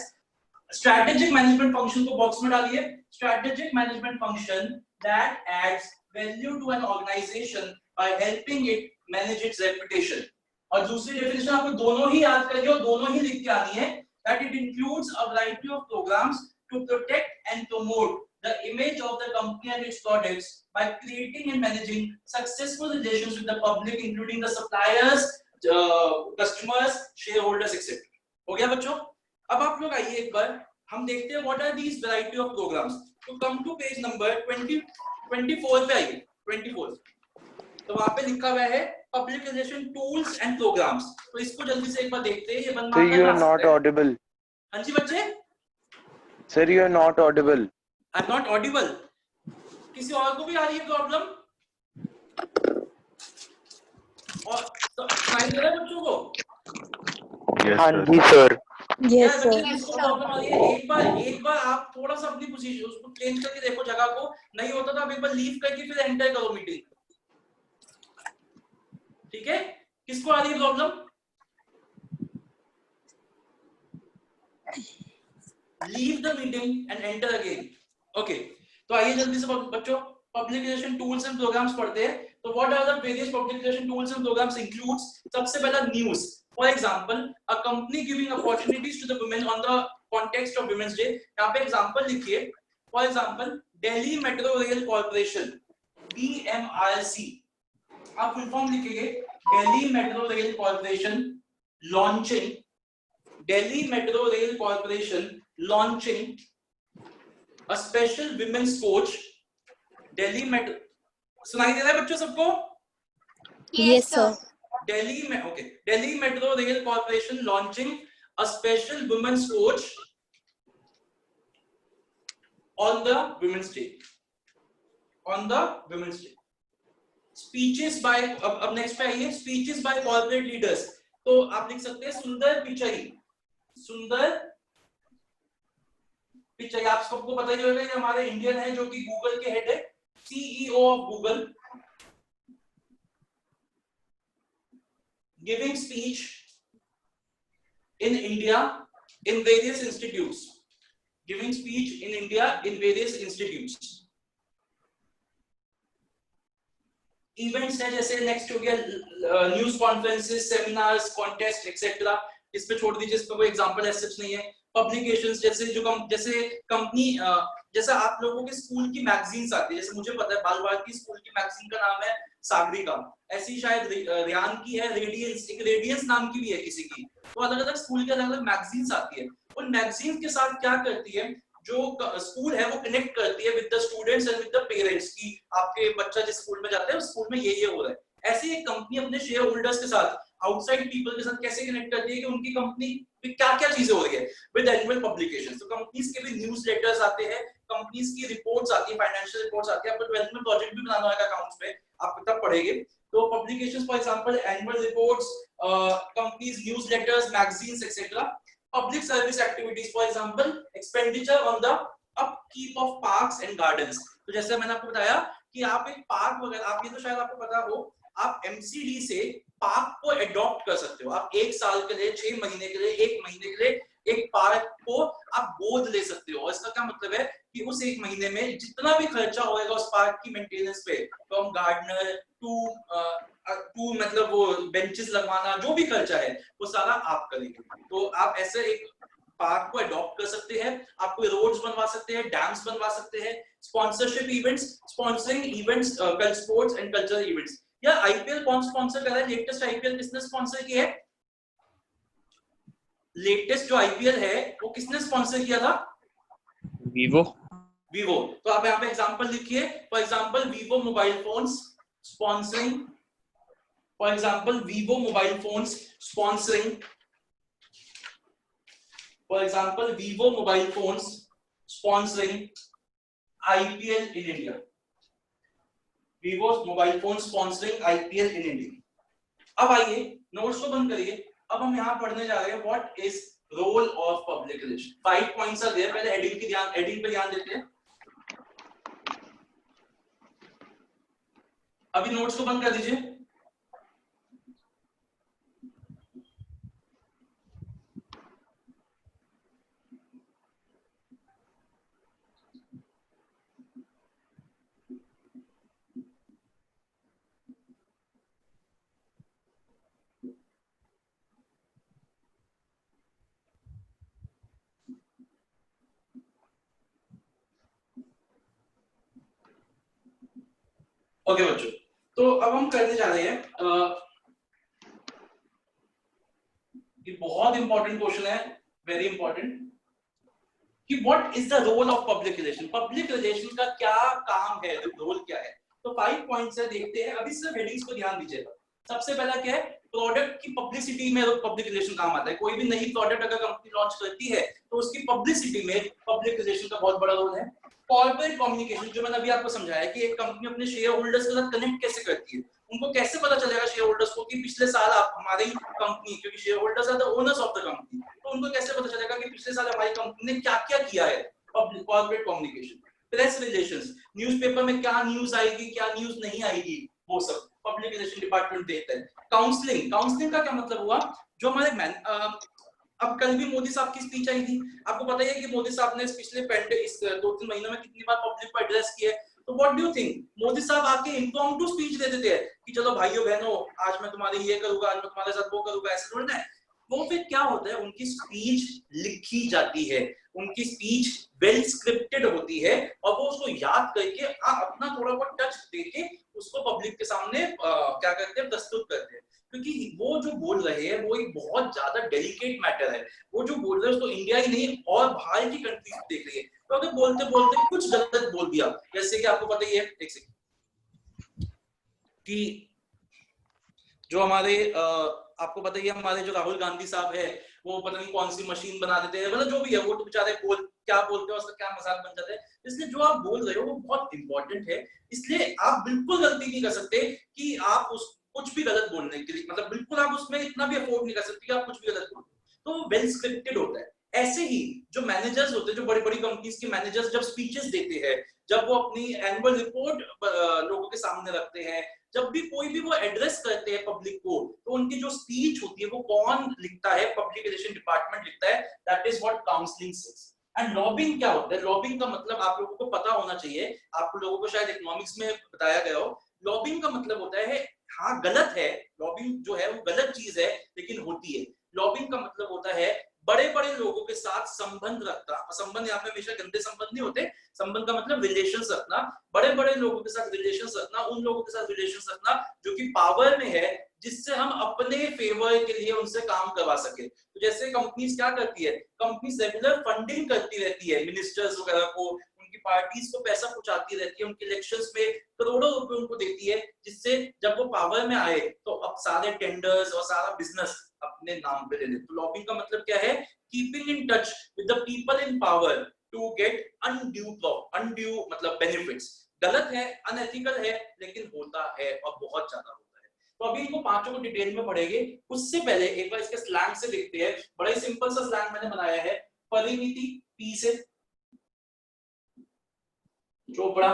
strategic management function को बॉक्स में डालिए। Strategic management function that adds value to an organisation by helping it manage its reputation. और दूसरी डेफिनेशन आपको दोनों ही याद करके और दोनों ही लिख के आनी है, that it includes a variety of programs to protect and promote the image of the company and its products by creating and managing successful relations with the public including the suppliers, customers, shareholders etc. हो गया बच्चों? अब आप लोग आइए एक बार हम देखते हैं what are these variety of programs. तो come to page number 24 पे आइए। 24 तो वहां पे लिखा हुआ है public relation tools and programmes. तो इसको जल्दी से एक बार देखते हैं। ये बंदा Sir, you are not audible. हाँ जी बच्चे? Sir, you are not audible. I am not Audible. किसी और को भी आ रही है प्रॉब्लम? और तो सुनाई दे रहा है बच्चों को? Yes, sir. Yes, sir. किसको प्रॉब्लम आ रही है? एक बार आप थोड़ा सा अपनी पोजीशन उसको चेंज करके देखो जगह को। नहीं होता तो आप एक बार लीव करके फिर एंटर करो मीटिंग। ठीक है, किसको आ रही है problem? Leave the meeting and enter again. Okay, तो आइए जल्दी से बच्चों public relation tools and programmes पढ़ते हैं, तो what are the various public relation tools and programmes includes, सबसे पहला news, for example a company giving opportunities to the women on the context of women's day. यहाँ पे example लिखिए, for example Delhi metro rail corporation DMRC, आप full form लिखेंगे Delhi metro rail corporation launching, Delhi metro rail corporation launching a special women's coach, Delhi metro, सुनाई दे रहा है बच्चों सबको? Yes, sir. दिल्ली में okay, Delhi metro rail corporation launching a special women's coach on the women's day, on the women's day. Speeches by, अब next पे आइए, speeches bye corporate leaders, तो आप लिख सकते हैं सुंदर पिचाई, सुंदर पिचाई, आप सबको पता ही होगा, ये हमारे इंडियन है जो कि गूगल के हेड है, CEO of Google, giving speech in India in various institutes, giving speech in India in various institutes. Events है जैसे नेक्स्ट हो गया news conferences, seminars, contest etcetera, इस पे छोड़ दीजिए, इस पे कोई एग्जांपल ऐसे कुछ नहीं है। पब्लिकेशंस जैसे जो जैसे कंपनी, जैसा आप लोगों के स्कूल की मैगजीन्स आती है, जैसे मुझे पता है बाल भारती स्कूल की मैगजीन का नाम है सागरिका, ऐसी शायद रियान की है रेडियंस, एक रेडियंस नाम की भी है किसी की, तो अलग अलग स्कूल के अलग अलग मैगजीन्स आती है। उन मैगजीन्स के साथ क्या करती है, जो स्कूल है वो कनेक्ट करती है with the students and with the parents की आपके बच्चा जिस स्कूल में जाता है उस स्कूल में ये हो रहा है। ऐसे एक कंपनी अपने शेयर होल्डर्स के साथ, आउटसाइड पीपल के साथ कैसे कनेक्ट करती है कि उनकी कंपनी में क्या क्या चीजें हो रही है विद एनुअल पब्लिकेशन। तो कंपनीज के भी न्यूज लेटर्स आते हैं, कंपनीज की रिपोर्ट्स आती है, फाइनेंशियल रिपोर्ट्स आती है, आपको 12th में प्रोजेक्ट भी बनाना होगा अकाउंट्स पे, आप तब पढ़ेंगे। तो publications for example annual reports, companies news letters, magazines etcetera. Public service activities, for example, expenditure on the upkeep of parks and gardens. तो जैसे मैंने आपको बताया कि आप एक पार्क वगैरह, आप ये तो शायद आपको पता हो, आप MCD से पार्क को अडॉप्ट कर सकते हो, आप 1 साल के लिए, 6 महीने के लिए, 1 महीने के लिए एक पार्क को आप गोद ले सकते हो। और इसका क्या मतलब है कि उस 1 महीने में जितना भी खर्चा होएगा उस पार्क की मेंटेनेंस पे, फ्रॉम गार्डनर टू मतलब वो बेंचेस लगवाना, जो भी खर्चा है वो सारा आप करेंगे। तो आप ऐसे एक पार्क को अडॉप्ट कर सकते हैं, आप कोई रोड्स बनवा सकते हैं, डैम्स बनवा सकते हैं। स्पॉन्सरशिप इवेंट्स, स्पॉन्सरिंग इवेंट्स, कल स्पोर्ट्स एंड कल्चरल इवेंट्स। या IPL कौन स्पॉन्सर कर रहा है? लेटेस्ट IPL किसने स्पॉन्सर किया है? लेटेस्ट जो IPL है वो किसने स्पॉन्सर किया था? वीवो। तो आप यहाँ पे एग्जांपल लिखिए, for example Vivo mobile phones sponsoring, for example Vivo mobile phones sponsoring, for example Vivo mobile phones sponsoring IPL in India, Vivo mobile phone sponsoring IPL in India. अब आइए notes को बंद करिए, अब हम यहाँ पढ़ने जा रहे हैं what is role of public relation. 5 points are there, पहले हेडिंग पे ध्यान देते हैं। अभी नोट्स को बंद कर दीजिए। ओके बच्चों, तो अब हम करने जा रहे हैं, ये बहुत इंपॉर्टेंट क्वेश्चन है, वेरी इंपॉर्टेंट, कि what is the role of public relation. Public relation का क्या काम है, रोल क्या है? तो 5 पॉइंट्स है, देखते हैं। अभी सिर्फ हेडिंग्स को ध्यान दीजिएगा। सबसे पहला क्या है, प्रोडक्ट की पब्लिसिटी में पब्लिक रिलेशन काम आता है। कोई भी नई प्रोडक्ट अगर कंपनी लॉन्च करती है तो उसकी पब्लिसिटी में पब्लिक रिलेशन का बहुत बड़ा रोल है। कॉर्पोरेट कम्युनिकेशन, जो मैंने अभी आपको समझाया कि एक कंपनी अपने शेयर होल्डर्स के साथ कनेक्ट कैसे करती है, उनको कैसे पता चलेगा शेयर होल्डर्स को कि पिछले साल आप हमारी कंपनी, क्योंकि shareholders are the owners of the company, तो उनको कैसे पता चलेगा कि पिछले साल हमारी कंपनी ने क्या क्या किया है। Public corporate communication. Press relations, newspaper में क्या न्यूज़ आएगी, क्या न्यूज़ नहीं आएगी, वो सब पब्लिक रिलेशन डिपार्टमेंट देखता है। काउंसलिंग, काउंसलिंग का क्या मतलब हुआ, जो हमारे अब कल भी मोदी साहब की स्पीच आई थी, आपको पता ही है कि मोदी साहब ने पिछले इस 2-3 महीनों में कितनी बार पब्लिक को एड्रेस किया है। तो what do you think, Modi साहब आके इम्प्रॉम्प्टू स्पीच दे देते हैं कि चलो भाइयों बहनों आज मैं तुम्हारे ये करूंगा, आज मैं तुम्हारे साथ वो करूंगा, ऐसे थोड़ी ना है। वो फिर क्या होता है, उनकी स्पीच लिखी जाती है, उनकी स्पीच वेल स्क्रिप्टेड होती है और वो उसको याद करके अपना थोड़ा बहुत टच देके उसको पब्लिक के सामने क्या करते हैं, प्रस्तुत करते हैं। क्योंकि वो जो बोल रहे हैं वो एक बहुत ज्यादा डेलिकेट मैटर है, वो जो बोल रहे हैं उसको इंडिया ही नहीं और बाहर की कंट्रीज देख रही है। तो अगर बोलते बोलते कुछ गलत बोल दिया, जैसे कि आपको पता ही है एक सेकंड कि जो हमारे आपको पता ही है हमारे जो राहुल गांधी साहब है वो पता नहीं कौन सी मशीन बना देते हैं, मतलब जो भी है वो तो बेचारे क्या बोलते हैं उसका क्या मजाक बन जाता है। इसलिए जो आप बोल रहे हो वो बहुत इंपॉर्टेंट है, इसलिए आप बिल्कुल गलती नहीं कर सकते कि आप उस कुछ भी गलत बोलने के लिए, मतलब बिल्कुल आप उसमें इतना भी अफोर्ड नहीं कर सकते कि आप कुछ भी गलत बोलो। तो वेल स्क्रिप्टेड होता है। ऐसे ही जो मैनेजर्स होते हैं, जो बड़ी बड़ी कंपनीज के मैनेजर्स जब स्पीचेस देते हैं, जब वो अपनी एनुअल रिपोर्ट लोगों के सामने रखते हैं, जब भी कोई भी वो एड्रेस करते हैं पब्लिक को, तो उनकी जो स्पीच होती है वो कौन लिखता है, पब्लिक रिलेशन डिपार्टमेंट लिखता है। That is what counselling says. And lobbying क्या होता है? लॉबिंग का मतलब आप लोगों को पता होना चाहिए, आप लोगों को शायद इकोनॉमिक्स में बताया गया हो। लॉबिंग का मतलब होता है, हाँ गलत है, लॉबिंग जो है वो गलत चीज है लेकिन होती है। लॉबिंग का मतलब होता है बड़े बड़े लोगों के साथ संबंध रखना। संबंध यहाँ पे हमेशा गंदे संबंध नहीं होते, संबंध का मतलब रिलेशंस रखना, बड़े बड़े लोगों के साथ रिलेशंस रखना, उन लोगों के साथ रिलेशंस रखना जो कि पावर में है, जिससे हम अपने फेवर के लिए उनसे काम करवा सके। तो जैसे कंपनीज क्या करती है, कंपनीज रेगुलर फंडिंग करती रहती है मिनिस्टर्स वगैरह को, उनकी पार्टीज को पैसा पहुंचाती रहती है, उनके इलेक्शंस में करोड़ों रुपए उनको देती है, जिससे जब वो पावर में आए तो अब सारे टेंडर्स और सारा बिजनेस अपने नाम पे ले ले। तो लॉबिंग का मतलब क्या है? Keeping in touch with the people in power to get undue मतलब बेनिफिट्स। गलत है, अनएथिकल है, लेकिन होता है और बहुत ज्यादा होता है। तो अभी इनको पांचों को डिटेल में पढ़ेंगे, उससे पहले एक बार इसके स्लैंग से देखते हैं। बड़ा ही सिंपल सा स्लैंग मैंने बनाया है। परिणीति पी से, चोपड़ा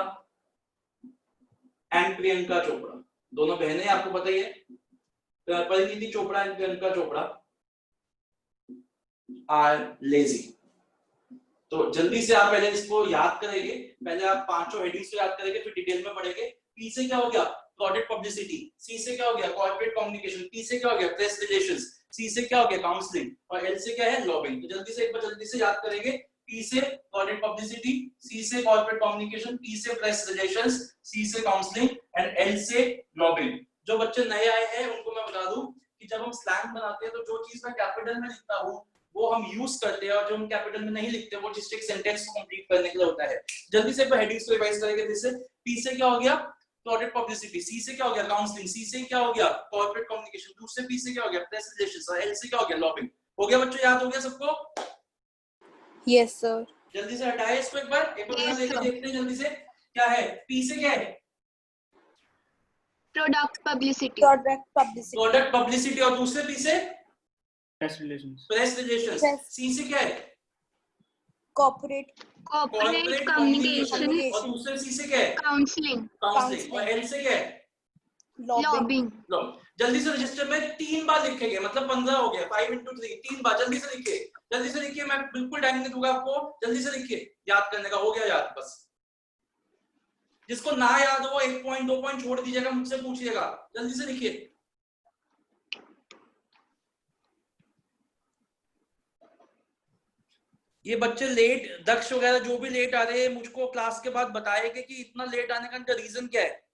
एंड प्रियंका चोपड़ा, दोनों बहनें आपको पता ही है। Parineeti Chopra and Priyanka Chopra are lazy. तो जल्दी से आप पहले इसको याद करेंगे, पहले आप पांचों हेडिंग्स को याद करेंगे, फिर डिटेल में पढ़ेंगे। पी से क्या हो गया? Product publicity. सी से क्या हो गया? Corporate communication. पी से क्या हो गया? Press relations. सी से क्या हो गया? काउंसलिंग। और एल से क्या है? लॉबिंग। तो जल्दी से एक बार जल्दी से याद करेंगे। पी से प्रोडक्ट पब्लिसिटी, सी से कॉर्पोरेट कम्युनिकेशन, पी से प्रेस रिलेशंस, सी से काउंसलिंग एंड एल से लॉबिंग। जो बच्चे नए आए हैं उनको मैं बता दूं कि जब हम स्लैंग बनाते हैं तो जो चीज मैं कैपिटल में लिखता हूं वो हम यूज करते हैं, और जो हम कैपिटल में नहीं लिखते वो जस्ट एक सेंटेंस को कंप्लीट करने के लिए होता है। जल्दी से हेडिंग्स को रिवाइज करेंगे। जैसे पी से क्या हो गया? Product publicity. सी से क्या हो गया? काउंसलिंग। सी से क्या हो गया? Corporate communication. दूसरे पी से क्या हो गया? Press relations. और एल से क्या हो गया? लॉबिंग। हो गया बच्चों? याद हो गया सबको? Yes, sir. जल्दी से हटाए इसको एक बार Yes, लेके sir. देखते हैं जल्दी से। क्या है पी से? क्या है? Product publicity. Product publicity. Product publicity. और दूसरे पी से? Press relations. Press relations. Press. सी से क्या है? Corporate Corporate communication. communication. और दूसरे सी से क्या है? Counseling. काउंसलिंग। और एल से क्या है? lobbying. Lobbying. लो जल्दी से रजिस्टर में 3 बार लिखेंगे, मतलब 15 हो गया। 5 into 3 3 बार। जल्दी से लिखिए, जल्दी से लिखिए, मैं बिल्कुल टाइम नहीं दूंगा आपको, जल्दी से लिखिए। याद करने का हो गया याद, बस जिसको ना याद हो 1 पॉइंट 2 पॉइंट छोड़ दीजिएगा, मुझसे पूछिएगा। जल्दी से लिखिए। ये बच्चे लेट, दक्ष वगैरह जो भी लेट आ रहे हैं मुझको क्लास के बाद बताएंगे कि इतना लेट आने का इनका रीजन क्या है।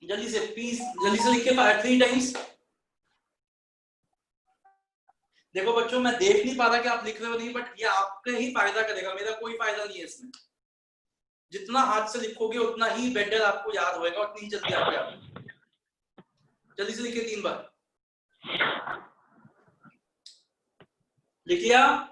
जल्दी से प्लीज, जल्दी से लिखिए 3 टाइम्स। देखो बच्चों, मैं देख नहीं पा रहा कि आप लिख रहे हो नहीं, बट ये आपका ही फायदा करेगा, मेरा कोई फायदा नहीं है इसमें। जितना हाथ से लिखोगे उतना ही बेटर आपको याद होएगा, उतनी ही जल्दी आपको याद होगा। जल्दी से लिखिए 3 बार। लिख लिया?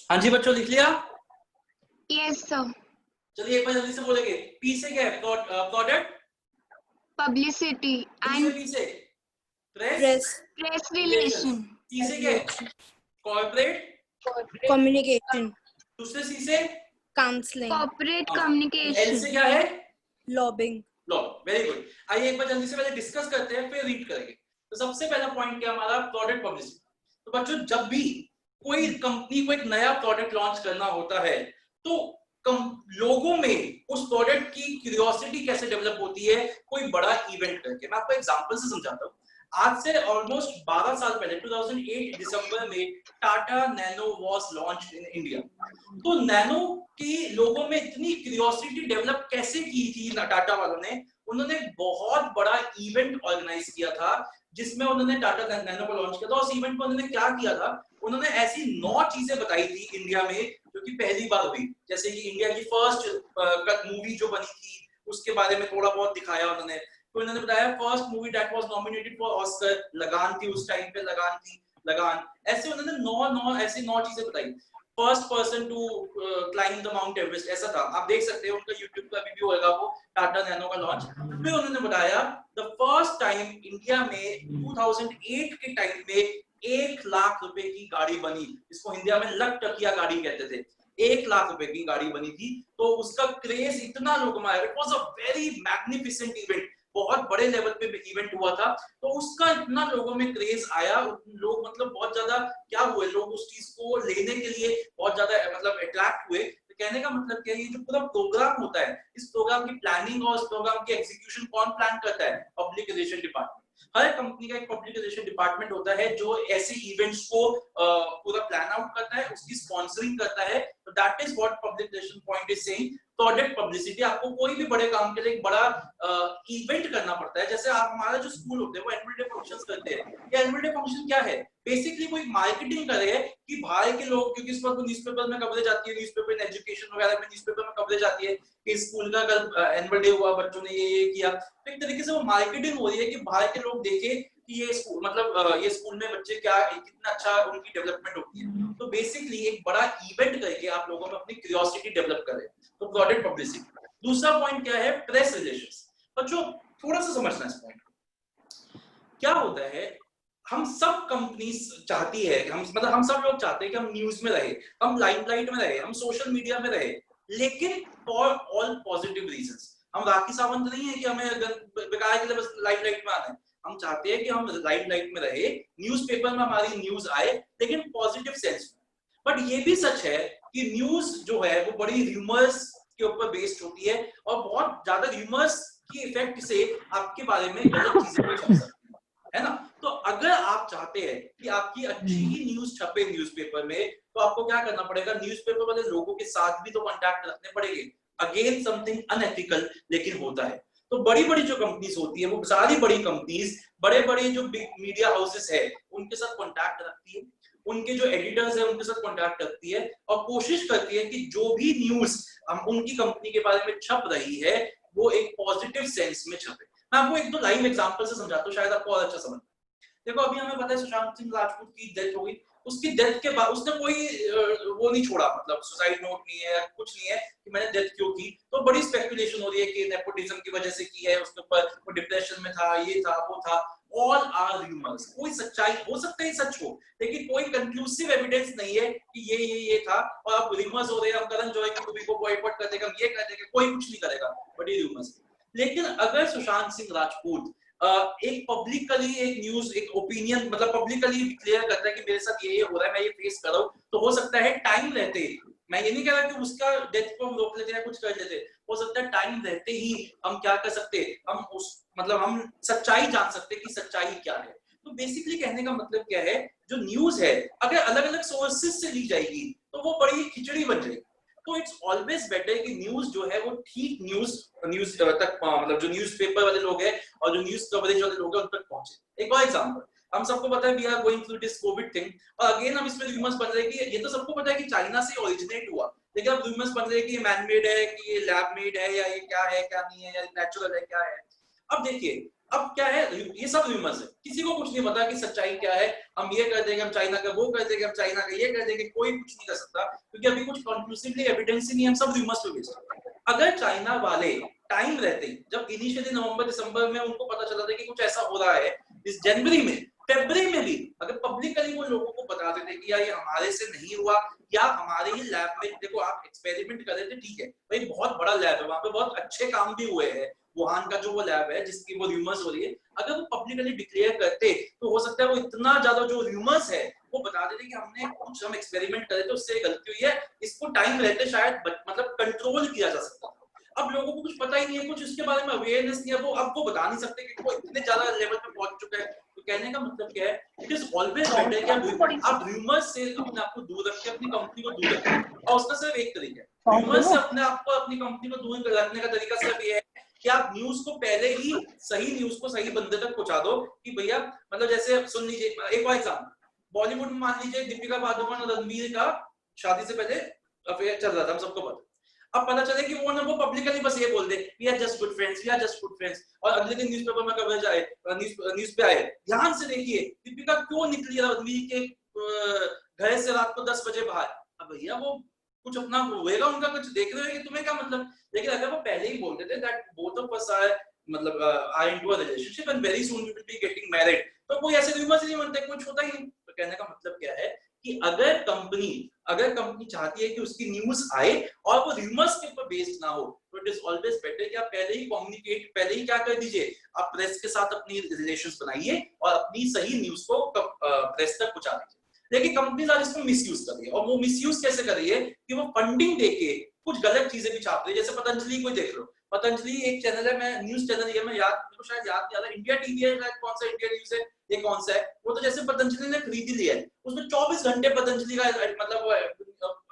हाँ जी बच्चों, लिख लिया? Yes, sir. चलिए एक बार जल्दी से बोलेंगे। पी से क्या है? प्रोडक्ट। Publicity and पी से प्रेस Press. press relation. सी से क्या है? कॉर्पोरेट। Communication. दूसरे सी से Counseling. Corporate एल से communication. क्या है? Lobbying. लॉ। Very good. आइए एक बार जल्दी से पहले डिस्कस करते हैं, फिर रीड करेंगे। तो सबसे पहला पॉइंट क्या हमारा? Product publicity. तो बच्चों, जब भी कोई कंपनी को एक नया प्रोडक्ट लॉन्च करना होता है तो लोगों में उस प्रोडक्ट की क्यूरियोसिटी कैसे डेवलप होती है? कोई बड़ा इवेंट करके। मैं आपको एग्जांपल से समझाता हूँ। आज से ऑलमोस्ट 12 साल पहले 2008 दिसंबर में Tata nano was launched in India. तो नैनो की लोगों में इतनी क्यूरियोसिटी डेवलप कैसे की थी टाटा वालों ने? उन्होंने बहुत बड़ा इवेंट ऑर्गेनाइज किया था जिसमें उन्होंने टाटा नैनो को लॉन्च किया था। उस इवेंट में उन्होंने क्या किया था? उन्होंने ऐसी 9 चीजें बताई थी इंडिया में जो कि पहली बार हुई। जैसे कि इंडिया की फर्स्ट मूवी जो बनी थी उसके बारे में थोड़ा बहुत दिखाया उन्होंने। तो उन्होंने बताया first movie that was nominated for Oscar, लगान थी उस टाइम पे, लगान थी, लगान। ऐसे उन्होंने 9 चीजें बताई। First person to climb the Mount Everest, ऐसा था। आप देख सकते हो उनका यूट्यूब का वीडियो होगा वो टाटा नैनो का लॉन्च। फिर उन्होंने बताया द फर्स्ट टाइम इंडिया में 2008 के टाइम में 1 लाख रुपए की गाड़ी बनी, जिसको हिंदी में लख टकिया गाड़ी कहते थे। 1 लाख रुपए की गाड़ी बनी थी। तो उसका क्रेज इतना लोगों में आया। It was a very magnificent event, बहुत बड़े लेवल पे इवेंट हुआ था। तो उसका इतना लोगों में क्रेज आया, लोग मतलब बहुत ज्यादा क्या हुए, लोग उस चीज को लेने के लिए बहुत ज्यादा मतलब अट्रैक्ट हुए। तो कहने का मतलब क्या है, ये जो पूरा प्रोग्राम होता है, इस प्रोग्राम की प्लानिंग और इस प्रोग्राम की एग्जीक्यूशन कौन प्लान करता है? Public relation department. हर कंपनी का एक पब्लिक रिलेशन डिपार्टमेंट होता है जो ऐसे इवेंट्स को पूरा प्लान आउट करता है, उसकी स्पॉन्सरिंग करता है। तो that is what public relation point is saying. Product publicity, आपको कोई भी बड़े काम के लिए एक बड़ा इवेंट करना पड़ता है। जैसे आप हमारा जो स्कूल होते हैं वो एनुअल डे फंक्शंस करते हैं। ये एनुअल डे फंक्शन क्या है? बेसिकली वो एक मार्केटिंग कर रहे हैं कि बाहर के लोग, क्योंकि इस पर न्यूज़पेपर में कवरेज आती है, न्यूज़पेपर इन एजुकेशन वगैरह में न्यूज़पेपर में कवरेज आती है कि स्कूल का कल एनुअल डे हुआ, बच्चों ने ये किया। तो एक तरीके से वो मार्केटिंग हो रही है कि बाहर के लोग देखें कि ये स्कूल मतलब ये स्कूल में बच्चे क्या कितना अच्छा उनकी डेवलपमेंट होती है। तो बेसिकली एक बड़ा इवेंट करके आप लोगों में अपनी क्यूरियोसिटी डेवलप करें। तो प्रोडक्ट पब्लिसिटी। दूसरा पॉइंट क्या है? Press relations. बच्चों थोड़ा सा समझना इस पॉइंट को। क्या होता है, हम सब कंपनीज चाहती है, हम सब लोग चाहते हैं कि हम न्यूज में रहे, हम लाइमलाइट में रहे, हम सोशल मीडिया में रहे, लेकिन फॉर ऑल पॉजिटिव रीजंस। हम राखी सावंत नहीं है कि हमें बेकार के लिए बस लाइमलाइट में आना है। हम चाहते हैं कि हम लाइमलाइट में रहे, न्यूज़पेपर में हमारी न्यूज आए, लेकिन पॉजिटिव सेंस में। बट ये भी सच है कि न्यूज जो है वो बड़ी र्यूमर्स के ऊपर बेस्ड होती है और बहुत ज्यादा र्यूमर्स की इफेक्ट से आपके बारे में गलत चीजें भी छप सकती है ना। तो अगर आप चाहते हैं कि आपकी अच्छी ही न्यूज छपे न्यूज़पेपर में, तो आपको क्या करना पड़ेगा? न्यूज़पेपर वाले लोगों के साथ भी तो कांटेक्ट रखने पड़ेंगे। अगेन समथिंग अनएथिकल, लेकिन होता है। तो बड़ी बड़ी जो कंपनीज होती है वो सारी बड़ी कंपनीज बड़े बड़े जो बिग मीडिया हाउसेस है उनके साथ कांटेक्ट रखती है, उनके जो एडिटर्स है उनके साथ कांटेक्ट रखती है और कोशिश करती है कि जो भी न्यूज उनकी कंपनी के बारे में छप रही है वो एक पॉजिटिव सेंस में छपे। मैं आपको एक दो लाइव एग्जांपल से समझाता हूँ, शायद आपको और अच्छा समझ। देखो अभी हमें पता है सुशांत सिंह राजपूत की डेथ हो गई। उसकी डेथ के बाद उसने कोई वो नहीं छोड़ा, मतलब सुसाइड नोट नहीं है, कुछ नहीं है कि मैंने डेथ क्यों की। तो बड़ी स्पेकुलेशन हो रही है कि नेपोटिज्म की वजह से की है, उसके ऊपर वो डिप्रेशन में था, ये था वो था। All are rumours. कोई सच्चाई हो सकता है सच हो, लेकिन कोई कंक्लूसिव एविडेंस नहीं है कि ये था। और अब र्यूमर्स हो रहे हैं, हम करण जौहर की मूवी को बॉयकॉट कर देगा, ये कर देगा, कोई कुछ नहीं करेगा, बट ये र्यूमर्स। लेकिन अगर सुशांत सिंह राजपूत एक पब्लिकली एक न्यूज एक ओपिनियन मतलब पब्लिकली डिक्लेयर करता है कि मेरे साथ ये हो रहा है, मैं ये फेस कर रहा हूं, तो हो सकता है टाइम रहते, मैं ये नहीं कह रहा कि उसका डेथ को हम रोक लेते हैं कुछ कर लेते, हो सकता है टाइम रहते ही हम क्या कर सकते, हम उस मतलब हम सच्चाई जान सकते कि सच्चाई क्या है। तो बेसिकली कहने का मतलब क्या है, जो न्यूज है अगर अलग अलग सोर्सेज से ली जाएगी तो वो बड़ी खिचड़ी बन जाएगी। तो इट्स ऑलवेज बेटर कि न्यूज जो है वो ठीक न्यूज तक मतलब जो न्यूज़पेपर वाले लोग हैं और जो न्यूज कवरेज वाले लोग हैं उन तक पहुंचे। एक और एग्जांपल, हम सबको पता है we are going through this Covid thing, और अगेन हम इसमें रूमर्स बन रहे हैं कि ये तो सबको पता है कि चाइना से ओरिजिनेट हुआ, लेकिन अब रूमर्स बन रहे हैं कि ये मैन मेड है, कि ये लैब मेड है, या ये क्या है क्या नहीं है, या नेचुरल है क्या है। अब देखिए अब क्या है, ये सब रूमर्स है, किसी को कुछ नहीं पता कि सच्चाई क्या है। हम ये कर देंगे, हम चाइना का वो कर देंगे, हम चाइना का ये कर देंगे, कोई कुछ नहीं कर सकता क्योंकि अभी कुछ कंक्लूसिवली एविडेंस ही नहीं है, हम सब रूमर्स पे बेस्ड है। अगर चाइना वाले टाइम रहते, जब इनिशियली नवंबर दिसंबर में उनको पता चला था कि कुछ ऐसा हो रहा है, इस जनवरी में फरवरी में भी अगर पब्लिकली वो लोगों को बता देते कि यार ये हमारे से नहीं हुआ, या हमारे ही लैब में देखो आप एक्सपेरिमेंट कर रहे थे, ठीक है भाई, बहुत बड़ा लैब है, वहां पे बहुत अच्छे काम भी हुए हैं, वुहान का जो वो लैब है जिसकी वो रूमर्स हो रही है, अगर वो पब्लिकली डिक्लेयर करते तो हो सकता है वो इतना ज्यादा जो रूमर्स है वो बता देते कि हमने कुछ हम एक्सपेरिमेंट करे थे, उससे गलती हुई है, इसको टाइम रहते शायद मतलब कंट्रोल किया जा सकता था। अब लोगों को कुछ पता ही नहीं है, कुछ इसके बारे में अवेयरनेस नहीं है, वो अब वो बता नहीं सकते कि वो इतने ज्यादा लेवल पे पहुंच चुका है। तो कहने का मतलब क्या है, इट इज ऑलवेज बेटर कि आप रूमर्स से अपने आप को दूर रखें, अपनी कंपनी को दूर रखें, और उसका सिर्फ एक तरीका है, रूमर्स से अपने आप को अपनी कंपनी को दूर रखने का तरीका सिर्फ ये है कि आप न्यूज को पहले ही सही न्यूज को सही बंदे तक पहुंचा दो कि भैया, मतलब जैसे सुन लीजिए एक और एग्जांपल, बॉलीवुड में मान लीजिए दीपिका पादुकोण और रणबीर का शादी से पहले अफेयर चल रहा था, हम सबको पता। अब पता चले कि वो ना वो पब्लिकली बस ये बोल दे we are just good friends, we are just good friends, और अगले दिन न्यूज़पेपर में कवरेज आए, न्यूज़ पे आए, ध्यान से देखिए दीपिका क्यों निकली रणबीर के घर से रात को 10 बजे बाहर। अब भैया वो कुछ अपना होएगा उनका, कुछ देख रहे हो कि तुम्हें क्या मतलब। लेकिन अगर वो पहले ही बोल देते that both of us are मतलब are into a relationship and very soon we will be getting married, तो कोई ऐसे रूमर्स नहीं बनते, कुछ होता ही नहीं। तो कहने का मतलब क्या है कि अगर कंपनी चाहती है कि उसकी न्यूज आए और वो रूमर्स के ऊपर बेस्ड ना हो, तो इट इज ऑलवेज बेटर कि आप पहले ही कम्युनिकेट, पहले ही क्या कर दीजिए, आप प्रेस के साथ अपनी रिलेशंस बनाइए और अपनी सही न्यूज को प्रेस तक पहुंचा दीजिए। लेकिन कंपनीज आज इसको मिसयूज कर रही है, और वो मिसयूज कैसे कर रही है कि वो फंडिंग देके कुछ गलत चीजें भी छाप रही है। जैसे पतंजलि को देख लो, पतंजलि एक चैनल है, मैं न्यूज चैनल है, मैं याद मेरे को शायद याद नहीं आ रहा, इंडिया टीवी है शायद, कौन सा इंडिया न्यूज है, ये कौन सा है, वो तो जैसे पतंजलि ने खरीद लिया है, उसमें 24 घंटे पतंजलि का मतलब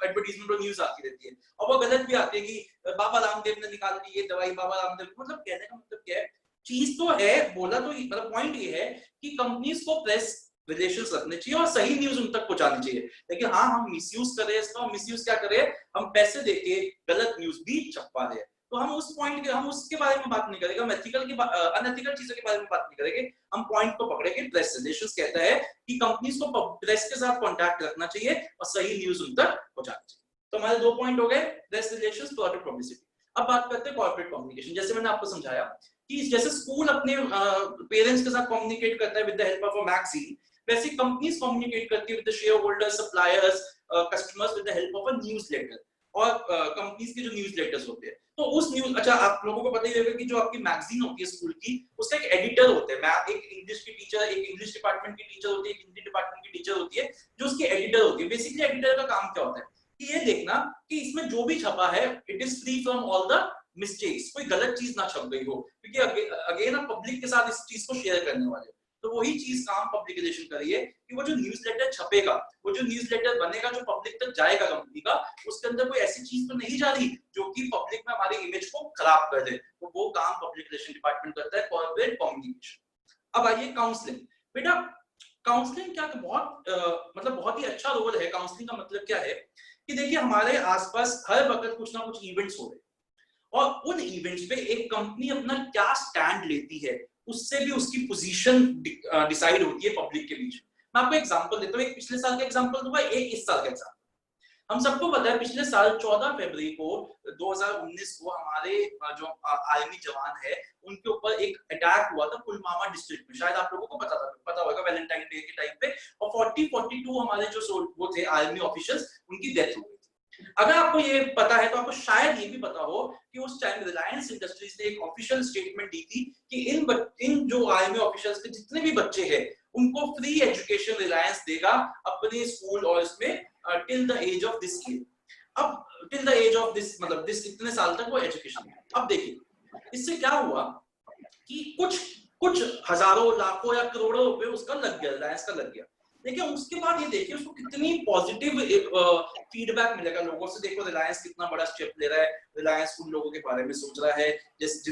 एडवर्टीजमेंट और न्यूज आती रहती है, और वो गलत भी आती है कि बाबा रामदेव ने निकाल दी ये दवाई, बाबा रामदेव। मतलब कहने का मतलब क्या है, चीज तो है, बोला तो मतलब पॉइंट ये है कि कंपनीज को प्रेस रिलेशंस रखने चाहिए और सही न्यूज उन तक पहुंचानी चाहिए। लेकिन हाँ, हम मिसयूज कर रहे हैं इसका, मिसयूज क्या कर रहे हैं, हम पैसे देके गलत न्यूज भी छपवा रहे हैं। तो हम उस पॉइंट के, हम उसके बारे में बात नहीं करेंगे, हम एथिकल की अनएथिकल चीजों के बारे में बात नहीं करेंगे, हम पॉइंट को पकड़ेंगे। प्रेस रिलेशंस कहता है कि कंपनीज को प्रेस के साथ कांटेक्ट रखना चाहिए और सही न्यूज उन तक पहुंचानी चाहिए। तो हमारे 2 पॉइंट हो गए, प्रेस रिलेशंस, प्रोडक्ट पब्लिसिटी। अब बात करते हैं कॉर्पोरेट कम्युनिकेशन। जैसे मैंने आपको समझाया कि जैसे स्कूल अपने पेरेंट्स के साथ कम्युनिकेट करता है with the help of a magazine, वैसे कंपनीज कम्युनिकेट करती है with the share holders, suppliers, customers with the help of a newsletter. और कंपनीज के जो न्यूज़लेटर्स होते हैं, तो उस न्यूज, अच्छा आप लोगों को पता ही होगा कि जो आपकी मैगजीन होती है स्कूल की, उसका एक एडिटर होता है, मैं एक इंग्लिश की टीचर, एक इंग्लिश डिपार्टमेंट की टीचर होती है, एक हिंदी डिपार्टमेंट की टीचर होती है, जो उसकी एडिटर होती है। बेसिकली एडिटर का काम क्या होता है कि ये देखना कि इसमें जो भी छपा है it is free from all the mistakes, कोई गलत चीज ना छप गई हो, क्योंकि अगेन आप पब्लिक के साथ इस चीज को शेयर करने वाले हो। तो वही चीज काम पब्लिक रिलेशन करिए कि वो जो न्यूज़लेटर छपेगा, वो जो न्यूज़लेटर बनेगा, जो पब्लिक तक जाएगा कंपनी का, उसके अंदर कोई ऐसी चीज तो नहीं जा रही जो कि पब्लिक में हमारी इमेज को खराब कर दे। तो वो काम पब्लिक रिलेशन डिपार्टमेंट करता है, कॉर्पोरेट कम्युनिकेशन। अब आइए काउंसलिंग। बेटा काउंसलिंग क्या मतलब बहुत ही अच्छा रोल है। काउंसलिंग का मतलब क्या है कि देखिए हमारे आसपास हर वक्त कुछ ना कुछ इवेंट्स हो रहे हैं, और उन इवेंट्स पे एक कंपनी अपना क्या स्टैंड लेती है, उससे भी उसकी पोजीशन डिसाइड होती है पब्लिक के बीच में। मैं आपको एग्जांपल देता हूँ, एक पिछले साल का एग्जांपल दूंगा, एक इस साल का एग्जांपल। हम सबको पता है पिछले साल 14 फरवरी को 2019 को हमारे जो आर्मी जवान है उनके ऊपर एक अटैक हुआ था पुलवामा डिस्ट्रिक्ट में। शायद आप लोगों को पता होगा वैलेंटाइन डे के टाइम पे, और 42 हमारे जो वो थे आर्मी ऑफिसर्स, उनकी डेथ हो गई थी। अगर आपको ये पता है तो आपको शायद ये भी पता हो कि उस टाइम रिलायंस इंडस्ट्रीज ने एक ऑफिशियल स्टेटमेंट दी थी कि इन जो आर्मी ऑफिसर्स के जितने भी बच्चे हैं उनको फ्री एजुकेशन रिलायंस देगा अपने स्कूल और इसमें till the age of this year. अब till the age of this मतलब दिस इतने साल तक वो एजुकेशन। अब देखिए इससे क्या हुआ कि कुछ हजारों लाखों या करोड़ों रुपए उसका लग गया, रिलायंस का लग गया। देखिए उसके बाद ये देखिए उसको कितनी पॉजिटिव फीडबैक मिलेगा लोगों से। देखो रिलायंस कितना बड़ा स्टेप ले रहा है, रिलायंस उन लोगों के बारे में सोच रहा है जैसे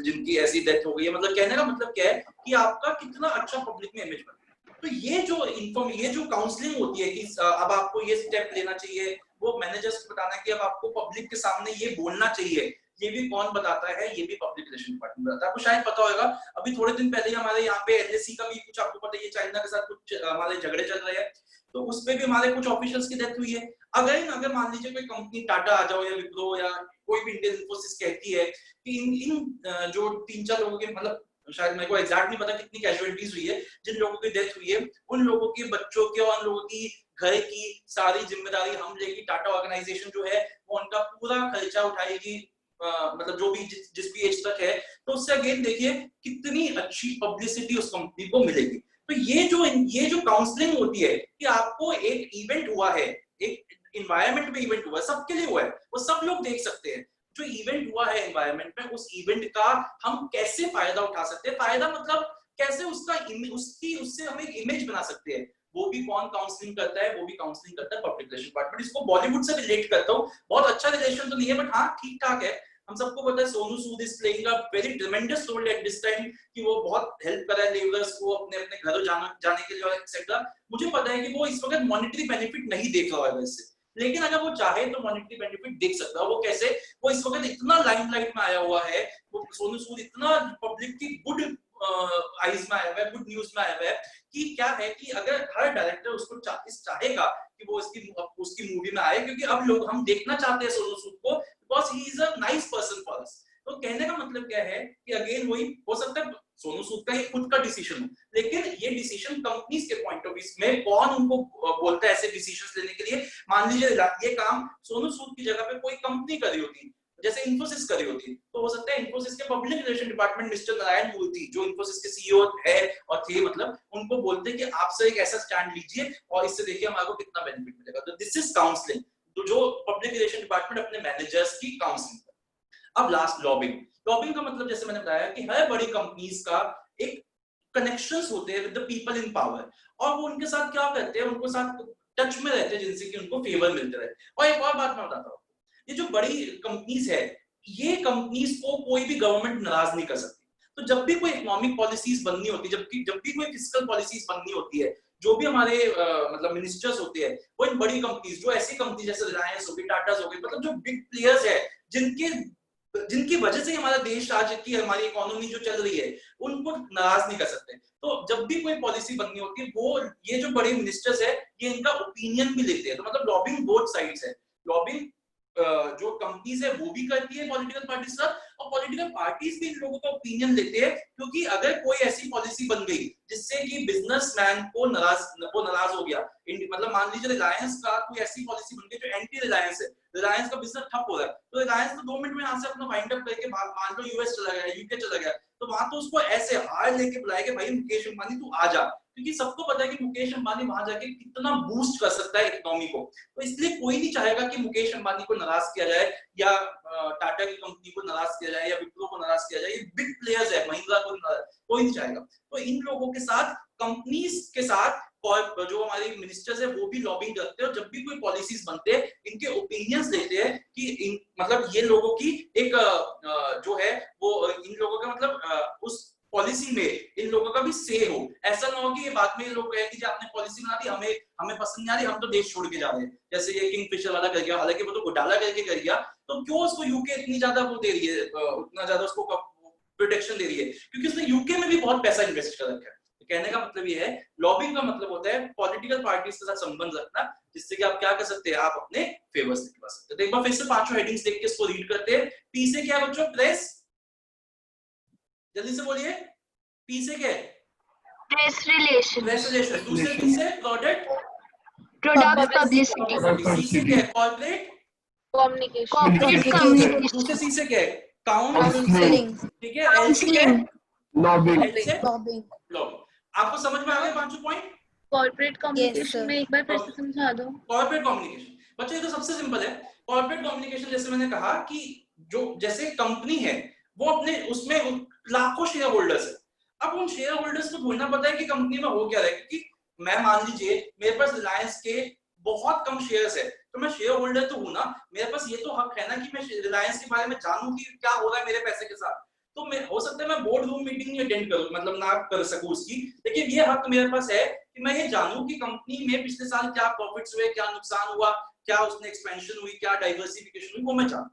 जिनकी ऐसी डेथ हो गई है। मतलब कहने का मतलब क्या है कि आपका कितना अच्छा पब्लिक में इमेज बना। तो ये जो काउंसलिंग होती है कि अब आपको ये स्टेप लेना चाहिए, वो मैनेजर्स को बताना है कि अब आपको पब्लिक के सामने ये बोलना चाहिए, ये भी कौन बताता है, ये भी पब्लिक रिलेशन डिपार्टमेंट बताता है। आपको शायद पता होगा अभी थोड़े दिन पहले ही हमारे यहाँ पे एलएसी का भी कुछ, आपको पता है, चाइना के साथ कुछ हमारे झगड़े चल रहे हैं, तो उस पे भी हमारे कुछ ऑफिशियल्स की डेथ हुई है। अगर मान लीजिए कोई कंपनी टाटा आ जाओ या विप्रो या कोई भी इंटेल इन्फोसिस कहती है कि इन जो 3-4 लोगों के, मतलब शायद मेरे को एग्जैक्ट नहीं पता कितनी कैजुअलिटीज हुई है, जिन लोगों की डेथ हुई है उन लोगों के बच्चों के और उन लोगों की घर की सारी जिम्मेदारी हम लेगी। टाटा ऑर्गेनाइजेशन जो है वो उनका पूरा खर्चा उठाएगी, मतलब जो भी जिस भी एज तक है। तो उससे अगेन देखिए कितनी अच्छी पब्लिसिटी उस कंपनी को मिलेगी। तो ये जो काउंसलिंग होती है कि आपको एक इवेंट हुआ है, एक इन्वायरमेंट में इवेंट हुआ है, सबके लिए हुआ है, वो सब लोग देख सकते हैं। जो इवेंट हुआ है एनवायरनमेंट में, उस इवेंट का हम कैसे फायदा उठा सकते हैं, फायदा मतलब कैसे उससे हम एक इमेज बना सकते हैं, वो भी कौन काउंसलिंग करता है, वो भी काउंसलिंग करता है पब्लिक रिलेशन डिपार्टमेंट। इसको बॉलीवुड से रिलेट करता हूँ, बहुत अच्छा रिलेशन तो नहीं है बट हाँ ठीक ठाक है। हम सबको पता है Sonu Sood is playing a very tremendous role at this time, कि वो बहुत हेल्प कर रहा है लेबरर्स को अपने अपने घरों जाने के लिए और एक्सेट्रा। मुझे पता है कि वो इस वक्त मॉनेटरी बेनिफिट नहीं देख रहा है वैसे, लेकिन अगर वो चाहे तो मॉनेटरी बेनिफिट देख सकता है। वो कैसे, वो इस वक्त इतना लाइमलाइट में आया हुआ है, वो सोनू सूद इतना पब्लिक की गुड आइज में आया हुआ है, गुड न्यूज में आया हुआ है कि क्या है कि अगर हर डायरेक्टर उसको चाहेगा कि वो उसकी मूवी में आए, क्योंकि अब लोग हम देखना चाहते हैं सोनू सूद को, because he is a nice person for us. तो कहने का मतलब क्या है कि अगेन वही हो सकता है सोनू सूद का ही खुद का डिसीजन हो, लेकिन ये डिसीजन कंपनीज के पॉइंट ऑफ व्यू में कौन उनको बोलता है ऐसे डिसीजंस लेने के लिए। मान लीजिए ये काम सोनू सूद की जगह पे कोई कंपनी कर रही होती, जैसे इन्फोसिस करी होती, तो हो सकता है इन्फोसिस के public relation department mister Narayana Murthy, जो इन्फोसिस के सीईओ है और थे, मतलब उनको बोलते कि आप सर एक ऐसा स्टैंड लीजिए और इससे देखिए हमारे को कितना बेनिफिट मिलेगा। तो दिस इज काउंसलिंग, तो जो पब्लिक रिलेशन डिपार्टमेंट अपने मैनेजर्स की काउंसलिंग। अब लास्ट लॉबिंग। लॉबिंग का मतलब जैसे मैंने बताया कि हर बड़ी कंपनीज का एक कनेक्शंस होते हैं with the people in power, और वो उनके साथ क्या करते हैं, उनको साथ टच में रहते हैं जिनसे कि उनको फेवर मिलते रहे। और एक और बात मैं बताता हूँ, ये जो बड़ी कंपनीज है, ये कंपनीज को कोई भी गवर्नमेंट नाराज नहीं कर सकती। तो जब भी कोई इकोनॉमिक पॉलिसीज बननी होती है, जब भी कोई फिस्कल पॉलिसीज बननी होती है, जो भी हमारे मतलब मिनिस्टर्स होते हैं, वो इन बड़ी कंपनीज, जो ऐसी कंपनी जैसे रिलायंस हो गई, टाटा हो गई, मतलब जो बिग प्लेयर्स है, जिनकी वजह से हमारा देश आज की हमारी इकोनॉमी जो चल रही है, उनको नाराज नहीं कर सकते। तो जब भी कोई पॉलिसी बननी होती है, वो ये जो बड़े मिनिस्टर्स है, ये इनका ओपिनियन भी लेते हैं। तो मतलब लॉबिंग बोथ साइड्स है। लॉबिंग जो कंपनीज है वो भी करती है पॉलिटिकल पार्टीज का, और पॉलिटिकल पार्टीज भी इन लोगों का ओपिनियन लेते हैं, क्योंकि अगर कोई ऐसी पॉलिसी बन गई जिससे कि बिजनेसमैन को नाराज हो गया, मतलब मान लीजिए रिलायंस का कोई ऐसी पॉलिसी बन गई जो एंटी रिलायंस है, रिलायंस का बिजनेस ठप हो रहा है, तो रिलायंस तो 2 मिनट में यहाँ से अपना वाइंड अप करके मान लो यूएस चला गया, यूके चला गया, तो वहां तो उसको ऐसे हार लेके बुलाया कि भाई मुकेश अंबानी तू आ जा, क्योंकि सबको पता है कि मुकेश अंबानी वहां जाके कितना बूस्ट कर सकता है इकोनॉमी को। तो इसलिए कोई नहीं चाहेगा कि मुकेश अंबानी को नाराज किया जाए, या टाटा की कंपनी को नाराज किया जाए, या विप्रो को नाराज किया जाए। ये बिग प्लेयर्स है, महिंद्रा को कोई नहीं चाहेगा। तो इन लोगों के साथ, कंपनीज के साथ, और जो हमारे मिनिस्टर्स है वो भी लॉबिंग करते हैं, और जब भी कोई पॉलिसीज बनते हैं, इनके ओपिनियंस लेते हैं कि मतलब ये लोगों की एक जो है वो इन लोगों का मतलब उस पॉलिसी में इन लोगों का भी से हो। ऐसा ना हो कि ये बाद में लोग कहें कि आपने पॉलिसी बना दी, हमें पसंद नहीं आ रही, हम तो देश छोड़ के जा रहे हैं, जैसे ये किंगफिशर वाला कर गया, हालांकि वो तो घोटाला करके कर गया, तो क्यों उसको यूके इतनी ज्यादा वो दे रही है, उतना ज्यादा उसको प्रोटेक्शन दे रही है, क्योंकि उसने यूके में भी बहुत पैसा इन्वेस्ट कर रखा है। तो कहने का मतलब ये है, लॉबिंग का मतलब होता है पॉलिटिकल पार्टीज के साथ संबंध रखना, जिससे कि आप क्या कर सकते हैं, आप अपने फेवर्स दिखवा सकते हैं। तो एक बार फिर से 5 हेडिंग्स देख के इसको रीड करते हैं। पी से क्या है बच्चों? प्रेस, जल्दी से बोलिए, पी से क्या है? Press relation, press relation. दूसरे पी से प्रोडक्ट पब्लिसिटी, सी से क्या है? कॉर्पोरेट कम्युनिकेशन, दूसरे सी से क्या है? काउंसलिंग, ठीक है। एल से क्या है? लॉबिंग। एल से लॉबिंग। आपको समझ में आ गए 5 पॉइंट? कॉर्पोरेट कम्युनिकेशन में एक बार फिर से समझा दो। कॉर्पोरेट कम्युनिकेशन बच्चों ये तो सबसे सिंपल है। कॉर्पोरेट कम्युनिकेशन जैसे मैंने कहा कि जो जैसे कंपनी है वो अपने उसमें लाखों शेयर होल्डर्स है। अब उन शेयर होल्डर्स को ढूंढना पता है कि कंपनी में हो क्या रहा है, क्योंकि मैं मान लीजिए मेरे पास रिलायंस के बहुत कम शेयर्स है, तो मैं शेयर होल्डर तो हूं ना, मेरे पास ये तो हक है ना कि मैं रिलायंस के बारे में जानूं कि क्या हो रहा है मेरे पैसे के साथ। तो मैं हो सकता है मैं बोर्ड रूम मीटिंग नहीं अटेंड करूं, मतलब ना कर सकूं उसकी, लेकिन ये हक मेरे पास है कि मैं ये जानूं कि कंपनी में पिछले साल क्या प्रॉफिट्स हुए, क्या नुकसान हुआ, क्या उसमें एक्सपेंशन हुई, क्या डाइवर्सिफिकेशन हुई, वो मैं जानूं।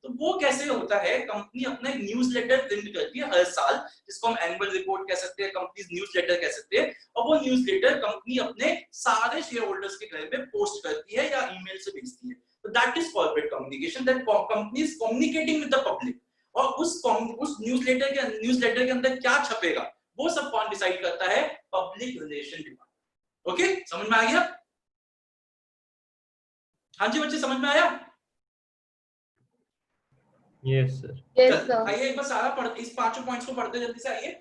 तो वो कैसे होता है, कंपनी अपना एक न्यूज़लेटर प्रिंट करती है हर साल, जिसको हम एनुअल रिपोर्ट कह सकते हैं, कंपनीज न्यूज़लेटर कह सकते हैं, और वो न्यूज़लेटर कंपनी अपने सारे शेयर होल्डर्स के घर में पोस्ट करती है या ईमेल से भेजती है। तो that is corporate communication, that company is communicating with the public. और उस न्यूज़लेटर के अंदर क्या छपेगा वो सब कौन डिसाइड करता है, पब्लिक रिलेशन डिपार्टमेंट। ओके, समझ में आ गया? हाँ जी बच्चे, समझ में आया? Yes, sir. Yes, sir. आइए एक बार सारा पढ़ते, इस पांचों पॉइंट्स को पढ़ते जल्दी से। आइए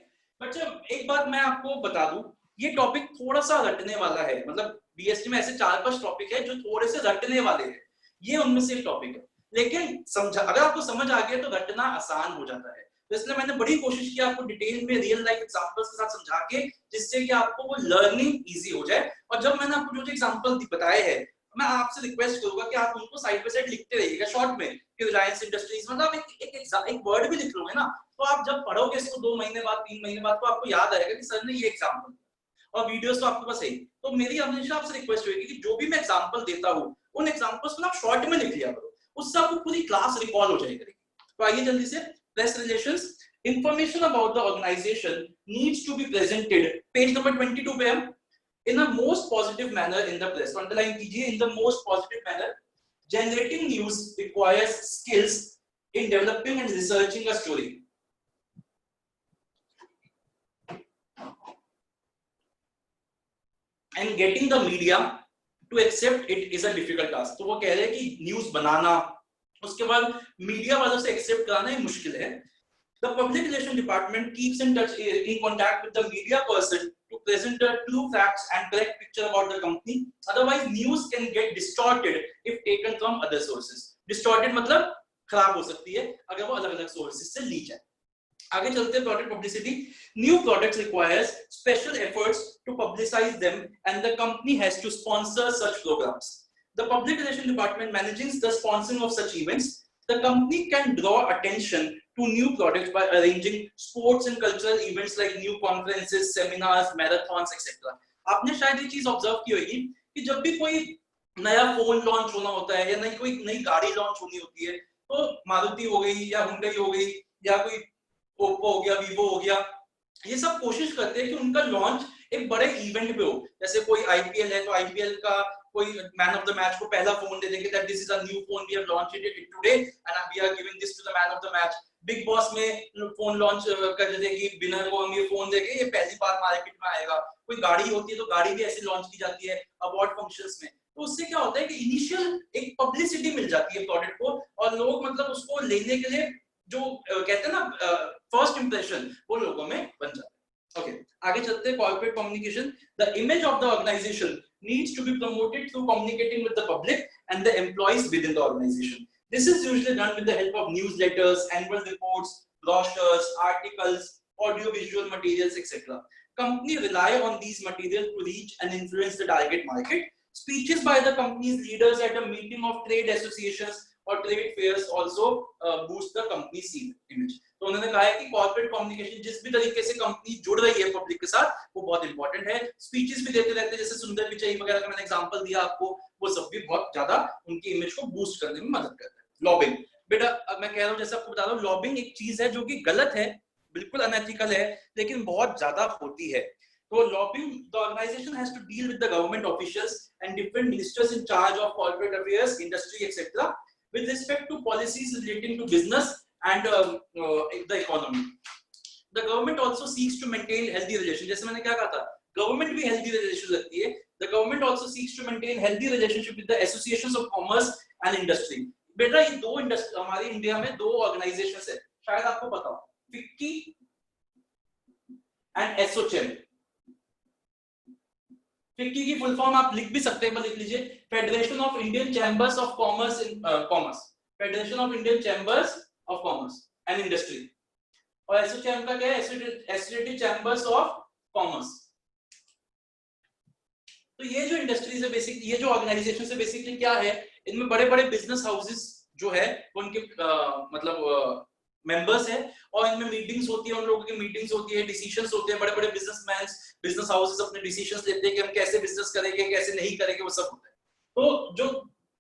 बच्चे, एक बात मैं आपको बता दूं, ये टॉपिक थोड़ा सा रटने वाला है, मतलब बीएसटी में ऐसे 4-5 टॉपिक है जो थोड़े से रटने वाले हैं, ये उनमें से एक टॉपिक है, लेकिन समझा, अगर आपको समझ आ गया तो रटना आसान हो जाता है। तो इसलिए मैंने बड़ी कोशिश की आपको डिटेल में रियल लाइफ एग्जांपल्स के साथ समझा के, जिससे कि आपको वो लर्निंग इजी हो जाए। और जब मैंने आपको जो एग्जांपल बताए हैं, मैं आपसे रिक्वेस्ट करूंगा कि आप उनको साइड बाय साइड लिखते रहिएगा शॉर्ट में, कि रिलायंस इंडस्ट्रीज, मतलब एक वर्ड भी लिख लोगे ना, तो आप जब पढ़ोगे इसको 2 महीने बाद 3 महीने बाद, तो आपको याद आएगा कि सर ने ये एग्जांपल, और वीडियोस तो आपके पास है। तो मेरी हमेशा आपसे रिक्वेस्ट होगी कि जो भी मैं एग्जांपल देता हूं, उन एग्जांपल्स को आप शॉर्ट में लिख लिया करो, उससे आपको पूरी क्लास रिकॉल हो जाएगी। तो आइए जल्दी से, press relations, information about the organisation needs to be presented, page number 22 पे हम, in a most positive manner in the press, underline कीजिए, in the most positive manner. Generating news requires skills in developing and researching a story. And getting the media to accept it is a difficult task. तो वो कह रहे हैं कि news बनाना, उसके बाद media वालों से एक्सेप्ट कराना ही मुश्किल है। The public relation department keeps in touch, in contact with the media person to present the true facts and correct picture about the company. Otherwise, news can get distorted if taken from other sources. Distorted मतलब खराब हो सकती है अगर वो अलग-अलग sources से ली जाए। आगे चलते हैं, product publicity. New products requires special efforts to publicize them, and the company has to sponsor such programs. The public relation department manages the sponsoring of such events. The company can draw attention to new products by arranging sports and cultural events like new conferences, seminars, marathons, etc. आपने शायद ये चीज observe की होगी कि जब भी कोई नया फोन लॉन्च होना होता है या कोई नई गाड़ी लॉन्च होनी होती है, तो मारुति हो गई या हुंडई हो गई या कोई ओप्पो हो गया, वीवो हो गया, ये सब कोशिश करते हैं कि उनका लॉन्च एक बड़े इवेंट पे हो। जैसे कोई आईपीएल है तो आईपीएल का कोई मैन ऑफ द मैच को पहला फोन दे देंगे, that this is a new phone, we have launched it today and we are giving this to the man of the match. Bigg Boss में phone launch कर देते हैं कि winner को हम ये फोन देंगे, ये पहली बार मार्केट में आएगा। कोई गाड़ी होती है तो गाड़ी भी ऐसे लॉन्च की जाती है अवार्ड फंक्शंस में। तो उससे क्या होता है कि इनिशियल एक पब्लिसिटी मिल जाती है प्रोडक्ट को, और लोग मतलब उसको लेने के लिए जो कहते हैं ना फर्स्ट इंप्रेशन, वो लोगों में बन जाता है। ओके, आगे चलते हैं, corporate communication. The image of the organisation needs to be promoted through communicating with the public and the employees within the organization. This is usually done with the help of newsletters, annual reports, brochures, articles, audio-visual materials, etc. Company rely on these materials to reach and influence the target market. Speeches by the company's leaders at a meeting of trade associations or trade fairs also boost the company's image. तो उन्होंने कहा है कि corporate communication जिस भी तरीके से company जुड़ रही है पब्लिक के साथ, वो बहुत इंपॉर्टेंट है। स्पीचेस भी देते रहते हैं, जैसे सुंदर पिचाई वगैरह का मैंने एग्जांपल दिया आपको, वो सब भी बहुत ज्यादा उनकी इमेज को बूस्ट करने में मदद करता है। लॉबिंग, बेटा मैं कह रहा हूँ, जैसे आपको बता रहा हूँ, लॉबिंग एक चीज है जो कि गलत है, बिल्कुल अनएथिकल है, लेकिन बहुत ज्यादा होती है। तो lobbying, the organisation has to deal with the government officials and different ministers in charge of corporate affairs, industry etcetera with respect to policies relating to business and the economy. The government also seeks to maintain healthy relations. जैसे मैंने क्या कहा था, government भी healthy relations रखती है। The government also seeks to maintain healthy relationship with the associations of commerce and industry. बेटा ये दो इंडस्ट्री हमारी इंडिया में दो ऑर्गेनाइजेशंस है, शायद आपको पता हो, फिक्की एंड एसोचेम। फिक्की की फुल फॉर्म आप लिख भी सकते हैं, लिख लीजिए, federation of Indian chambers of commerce in commerce, federation of Indian chambers of commerce and industry. और एसोचैम का क्या है, एसोसिएटेड चैम्बर्स ऑफ कॉमर्स। तो ये जो इंडस्ट्रीज है बेसिक, ये जो ऑर्गेनाइजेशन है बेसिकली क्या है, इनमें बड़े बड़े बिजनेस हाउसेस जो है उनके मतलब मेंबर्स है, और इनमें मीटिंग्स होती है, उन लोगों की मीटिंग्स होती है, डिसीजंस होते हैं, बड़े बड़े बिजनेसमैन, बिजनेस हाउसेस अपने डिसीजंस लेते हैं कि हम कैसे बिजनेस करेंगे, कैसे नहीं करेंगे, वो सब होता है। तो जो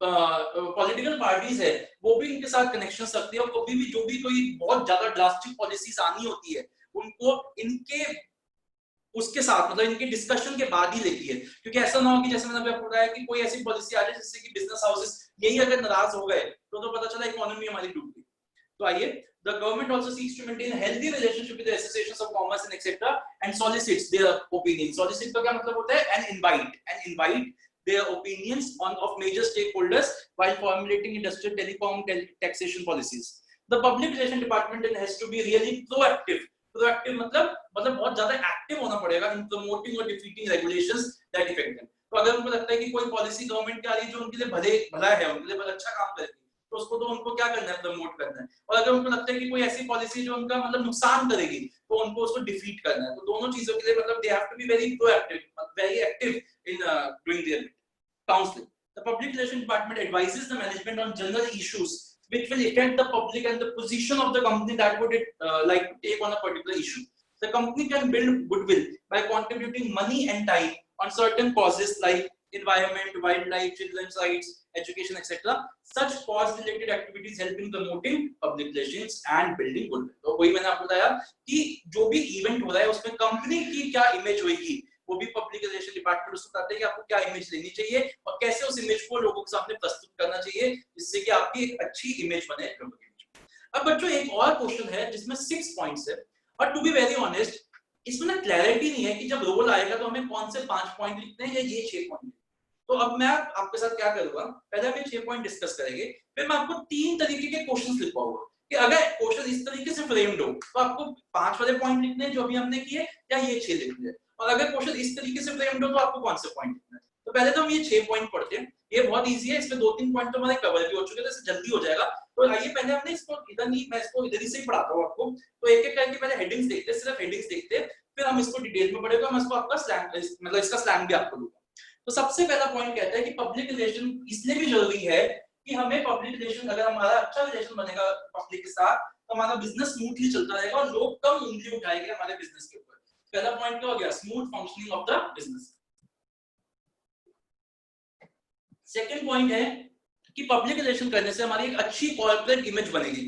पॉलिटिकल पार्टीज है वो भी इनके साथ कनेक्शन रखती है, और कभी भी जो भी कोई बहुत ज्यादा ड्रास्टिक पॉलिसीज आनी होती है उनको इनके उसके साथ मतलब इनके डिस्कशन के बाद ही लेती है, क्योंकि ऐसा ना हो कि जैसे मैंने अभी आपको बताया कि कोई ऐसी पॉलिसी आ जाए जिससे कि बिजनेस हाउसेस यही अगर नाराज हो गए तो पता चला इकोनॉमी हमारी डूब गई। तो आइए, the government also seeks to maintain a healthy relationship with the associations of commerce and etc. and solicits their opinion. Solicit का क्या मतलब होता है? And invite their opinions of major stakeholders while formulating industrial telecom taxation policies. The public relation department has to be really proactive. Proactive मतलब बहुत ज्यादा active होना पड़ेगा in promoting or defeating regulations that affect them. तो अगर उनको लगता है कि कोई पॉलिसी गवर्नमेंट की आ रही है जो उनके लिए भला है, उनके लिए बहुत अच्छा काम करेगी, तो उसको तो उनको क्या करना है, प्रमोट करना है। और अगर उनको लगता है कि कोई ऐसी पॉलिसी जो उनका मतलब नुकसान करेगी तो उनको उसको डिफीट करना है। तो दोनों चीजों के लिए मतलब they have to be very proactive, very active in doing their counselling. The public relation department advises the management on general issues which will affect the public and the position of the company that would like to take on a particular issue. The company can build goodwill by contributing money and time on certain causes like environment, wildlife, children's rights, education, etc. Such cause-related activities help in promoting public relations and building goodwill. तो वही मैंने आपको बताया कि जो भी event हो रहा है उसमें कंपनी की क्या इमेज होगी, वो भी पब्लिक रिलेशन डिपार्टमेंट उसको बताते हैं कि आपको क्या इमेज लेनी चाहिए और कैसे उस इमेज को लोगों के सामने प्रस्तुत करना चाहिए जिससे कि आपकी एक अच्छी इमेज बने लोगों के बीच। अब बच्चों एक और क्वेश्चन है जिसमें 6 पॉइंट्स है, और टू बी वेरी ऑनेस्ट इसमें ना क्लैरिटी नहीं है कि जब रोल आएगा तो हमें कौन से 5 पॉइंट लिखने हैं या ये 6 पॉइंट। तो अब मैं आपके साथ क्या करूंगा, पहले हम 6 पॉइंट डिस्कस करेंगे, फिर मैं आपको 3 तरीके के क्वेश्चंस लिखवाऊंगा कि अगर क्वेश्चन इस तरीके से फ्रेम्ड हो तो आपको 5 वाले पॉइंट लिखने हैं जो अभी हमने किए या ये 6 लिखने हैं, और अगर क्वेश्चन इस तरीके से फ्रेम्ड हो तो आपको कौन से पॉइंट लिखना है। तो पहले तो हम ये 6 पॉइंट पढ़ते हैं, ये बहुत इजी है, इसमें 2-3 पॉइंट तो हमारे कवर भी हो चुके हैं, तो जल्दी हो जाएगा। तो आइए पहले हमने इसको इधर नहीं, मैं इसको इधर ही से पढ़ाता हूं आपको। तो एक एक करके पहले हेडिंग्स देखते हैं, सिर्फ हेडिंग्स देखते हैं, फिर हम इसको डिटेल में पढ़ेंगे, मैं इसको आपका स्लैंग मतलब इसका स्लैंग भी आपको दूंगा। तो सबसे पहला पॉइंट कहता है कि पब्लिक रिलेशन इसलिए भी जरूरी है कि हमें पब्लिक रिलेशन, अगर हमारा अच्छा रिलेशन बनेगा पब्लिक के साथ तो हमारा बिजनेस स्मूथली चलता रहेगा और लोग कम उंगली उठाएंगे हमारे बिजनेस के ऊपर। पहला पॉइंट क्या हो गया, smooth functioning of the business. Second point है कि पब्लिक रिलेशन करने से हमारी एक अच्छी कॉर्पोरेट इमेज बनेगी,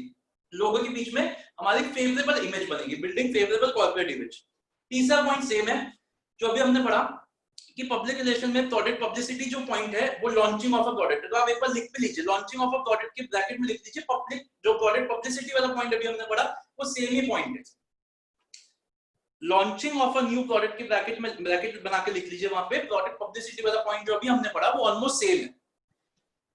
लोगों के बीच में हमारी फेवरेबल इमेज बनेगी, बिल्डिंग फेवरेबल कॉर्पोरेट इमेज। तीसरा पॉइंट सेम है जो अभी हमने पढ़ा कि पब्लिक रिलेशन में प्रोडक्ट पब्लिसिटी जो पॉइंट है वो लॉन्चिंग ऑफ अ प्रोडक्ट है। तो आप एक बार लिख भी लीजिए, लॉन्चिंग ऑफ अ प्रोडक्ट के ब्रैकेट में लिख लीजिए पब्लिक, जो प्रोडक्ट पब्लिसिटी वाला पॉइंट अभी हमने पढ़ा वो सेम ही पॉइंट है। Launching of a new product के ब्रैकेट में ब्रैकेट बना के लिख लीजिए वहां पे, प्रोडक्ट पब्लिसिटी वाला पॉइंट जो अभी हमने पढ़ा वो ऑलमोस्ट सेम है।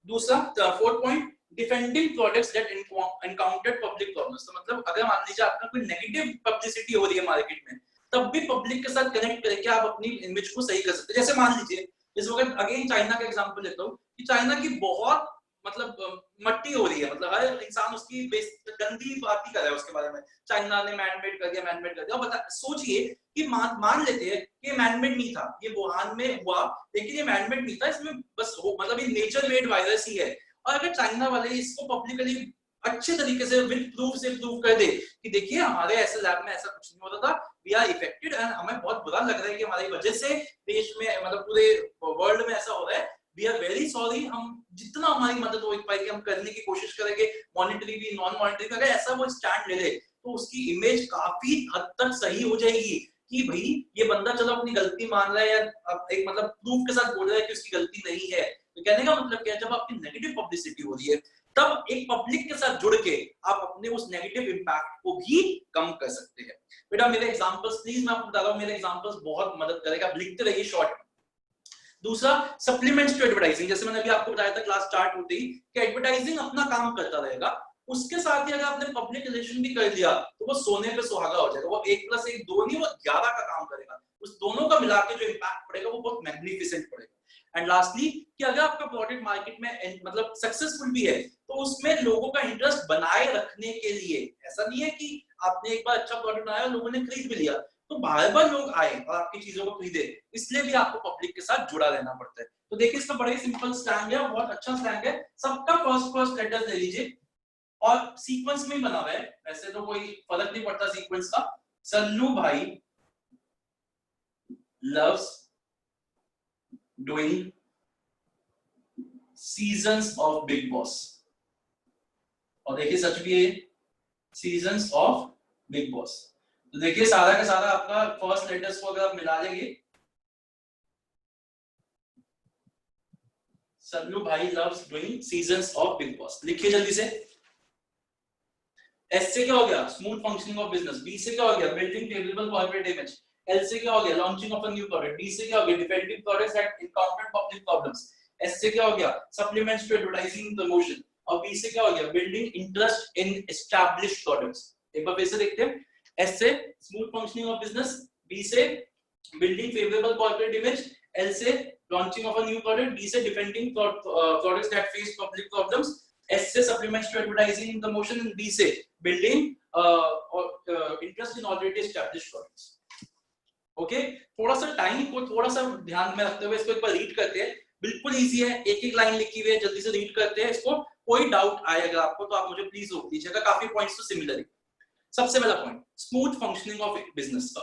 दूसरा fourth point, defending products that encountered public problems. तो मतलब अगर मान लीजिए आपका कोई नेगेटिव पब्लिसिटी हो रही है मार्केट में, तब भी पब्लिक के साथ कनेक्ट करके आप अपनी इमेज को सही कर सकते हैं। जैसे मान लीजिए इस वक्त अगेन चाइना का एग्जांपल लेता हूं कि चाइना की बहुत मतलब मट्टी हो रही है, मतलब हर इंसान उसकी गंदी बात ही कर रहा है उसके बारे में, चाइना ने मैनमेड कर दिया, मैनमेड कर दिया। और सोचिए कि मान लेते हैं कि मैनमेड नहीं था, ये वुहान में हुआ लेकिन ये मैनमेड नहीं था, इसमें बस मतलब ये नेचर मेड वायरस ही है। और अगर चाइना वाले इसको पब्लिकली अच्छे तरीके से विद प्रूफ से प्रूव कर दे कि देखिए हमारे ऐसे लैब में ऐसा कुछ नहीं होता था, वी आर इफेक्टेड एंड हमें बहुत बुरा लग रहा है कि हमारी वजह से देश में मतलब पूरे वर्ल्ड में ऐसा हो रहा है, वी आर वेरी सॉरी, हम जितना हमारी मदद हो पाएगी हम करने की कोशिश करेंगे, मॉनिटरी भी नॉन मॉनिटरी। अगर ऐसा वो स्टैंड ले ले तो उसकी इमेज काफी हद तक सही हो जाएगी कि भाई ये बंदा चलो अपनी गलती मान रहा है या एक मतलब प्रूफ के साथ बोल रहा है कि उसकी गलती नहीं है। तो कहने का मतलब क्या है, जब आपकी नेगेटिव पब्लिसिटी हो रही है तब एक पब्लिक के साथ जुड़ के आप अपने उस नेगेटिव इंपैक्ट को भी कम कर सकते हैं। बेटा मेरे एग्जांपल्स प्लीज, मैं आपको बता रहा हूं मेरे एग्जांपल्स बहुत मदद करेगा, आप लिखते रहिए शॉर्ट। दूसरा सप्लीमेंट्स टू एडवर्टाइजिंग, जैसे मैंने अभी आपको बताया था क्लास स्टार्ट होते ही कि एडवर्टाइजिंग अपना काम करता रहेगा, उसके साथ ही अगर आपने पब्लिक रिलेशन भी कर लिया तो वो सोने पे सुहागा हो जाएगा, वो 1+1 2 नहीं, वो 11 का काम करेगा, उस दोनों का मिला के जो इंपैक्ट पड़ेगा वो बहुत मैग्निफिसेंट पड़ेगा। एंड लास्टली कि अगर आपका प्रोडक्ट मार्केट में मतलब सक्सेसफुल भी है तो उसमें लोगों का इंटरेस्ट बनाए रखने के लिए, ऐसा नहीं है कि आपने एक बार अच्छा प्रोडक्ट बनाया लोगों ने खरीद भी लिया तो बार बार लोग आए और आपकी चीजों को खरीदे, इसलिए भी आपको पब्लिक के साथ जुड़ा रहना पड़ता है। तो देखिए इसका बड़ा ही सिंपल स्लैंग है, बहुत अच्छा स्लैंग है, सबका फर्स्ट लेटर ले लीजिए और सीक्वेंस में ही बना हुआ है, वैसे तो कोई फर्क नहीं पड़ता सीक्वेंस का। सल्लू भाई loves doing seasons of Bigg boss. और देखिए सच भी है सीजन्स ऑफ बिग बॉस। तो देखिए सारा का सारा आपका फर्स्ट लेटर्स को अगर आप मिला लेंगे, Sallu bhai loves doing seasons of Bigg Boss. लिखिए जल्दी से। एस से क्या हो गया? Smooth functioning of business. B से क्या हो गया? Building favourable corporate image. L से क्या हो गया? Launching of a new product. D से क्या हो गया? Defending products that encounter public problems. S से क्या हो गया? Supplements to advertising promotion. और बी से क्या हो गया? बिल्डिंग इंटरेस्ट इन एस्टैब्लिश्ड प्रोडक्ट्स। एक बार फिर से देखते हैं। एस से smooth functioning of business, B से building favourable corporate image, L से launching of a new product, D से defending products that face public problems, S से supplements to advertising and promotion, and D से building interest in already established products. Okay, थोड़ा सा time को थोड़ा सा ध्यान में रखते हुए इसको एक बार रीड करते हैं। बिल्कुल इजी है, एक एक लाइन लिखी हुई है, जल्दी से रीड करते हैं इसको। कोई डाउट आए अगर आपको तो आप मुझे प्लीज रोक दीजिएगा, काफी पॉइंट्स तो सिमिलर है। सबसे पहला point, smooth functioning of business.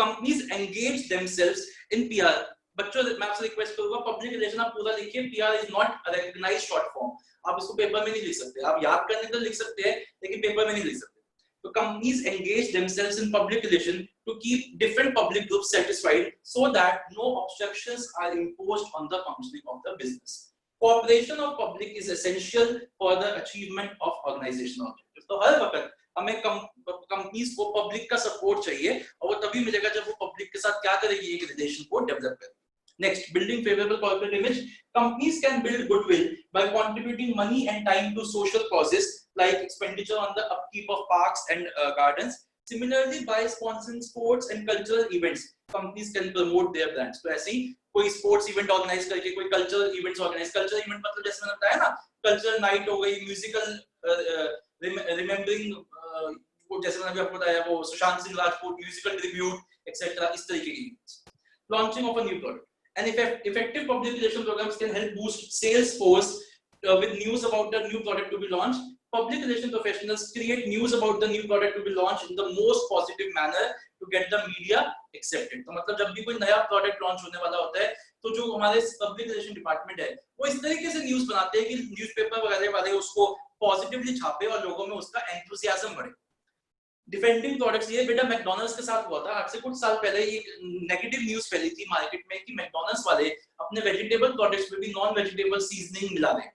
Companies engage themselves in PR. बच्चों मैं आपसे रिक्वेस्ट करूंगा पब्लिक रिलेशन आप पूरा लिखिए। PR is not recognised short form. आप इसको पेपर में नहीं लिख सकते, आप याद करने तो लिख सकते हैं लेकिन पेपर में नहीं लिख सकते। तो companies engage themselves in public relation to keep different public groups satisfied so that no obstructions are imposed on the functioning of the business. Cooperation of public is essential for the achievement of organisational objectives. तो हर वक्त हमें companies को public का support चाहिए और वो तभी मिलेगा जब वो पब्लिक के साथ क्या करेगी, एक रिलेशन को डेवलप करेगी। Next, building favorable corporate image. Companies can build goodwill by contributing money and time to social causes like expenditure on the upkeep of parks and gardens. Similarly, by sponsoring sports and cultural events, companies can promote their brands. तो ऐसे ही कोई sports event organize करके, कोई cultural events organize, cultural event मतलब जैसे मैंने बताया ना, cultural night हो गई, musical remembering, जैसे मैंने आपको बताया वो Sushant Singh Rajput musical tribute etc. इस तरीके की events. Launching of a new product. And effective public relation programs can help boost sales force with news about the new product to be launched. Public relation professionals create news about the new product to be launched in the most positive manner to get the media accepted. तो मतलब जब भी कोई नया product launch होने वाला होता है तो जो हमारे पब्लिक रिलेशन डिपार्टमेंट है वो इस तरीके से न्यूज़ बनाते हैं कि न्यूज़पेपर वगैरह वाले उसको पॉजिटिवली छापे और लोगों में उसका एंथुसियाज्म बढ़े। डिफेंडिंग प्रोडक्ट्स, ये बेटा मैकडॉनल्ड्स के साथ हुआ था। आज से कुछ साल पहले ये नेगेटिव न्यूज़ फैली थी मार्केट में कि मैकडॉनल्ड्स वाले अपने वेजिटेबल प्रोडक्ट्स में भी नॉन वेजिटेबल सीजनिंग मिला रहे हैं।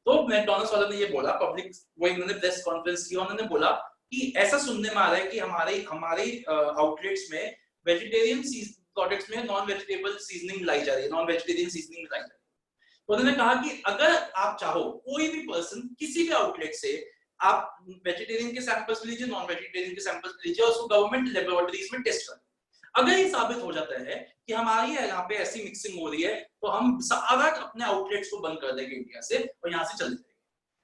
तो मैकडॉनल्ड्स वालों ने ये बोला, पब्लिक वो इन्होंने प्रेस कॉन्फ्रेंस की, उन्होंने बोला कि ऐसा सुनने में आ रहा है कि हमारे आउटलेट्स में वेजिटेरियन प्रोडक्ट्स में नॉन वेजिटेबल सीजनिंग लाई जा रही है, नॉन वेजिटेरियन सीजनिंग लाई जा रही है। तो उन्होंने कहा कि अगर आप चाहो कोई भी पर्सन किसी भी आउटलेट से आप वेजिटेरियन के सैंपल्स लीजिए, नॉन वेजिटेरियन के सैंपल्स लीजिए और उसको गवर्नमेंट लेबोरेटरीज में टेस्ट करें। अगर ये साबित हो जाता है कि हमारी यहाँ पे ऐसी मिक्सिंग हो रही है तो हम सारा अपने आउटलेट्स को बंद कर देंगे इंडिया से और यहाँ से चले जाएंगे।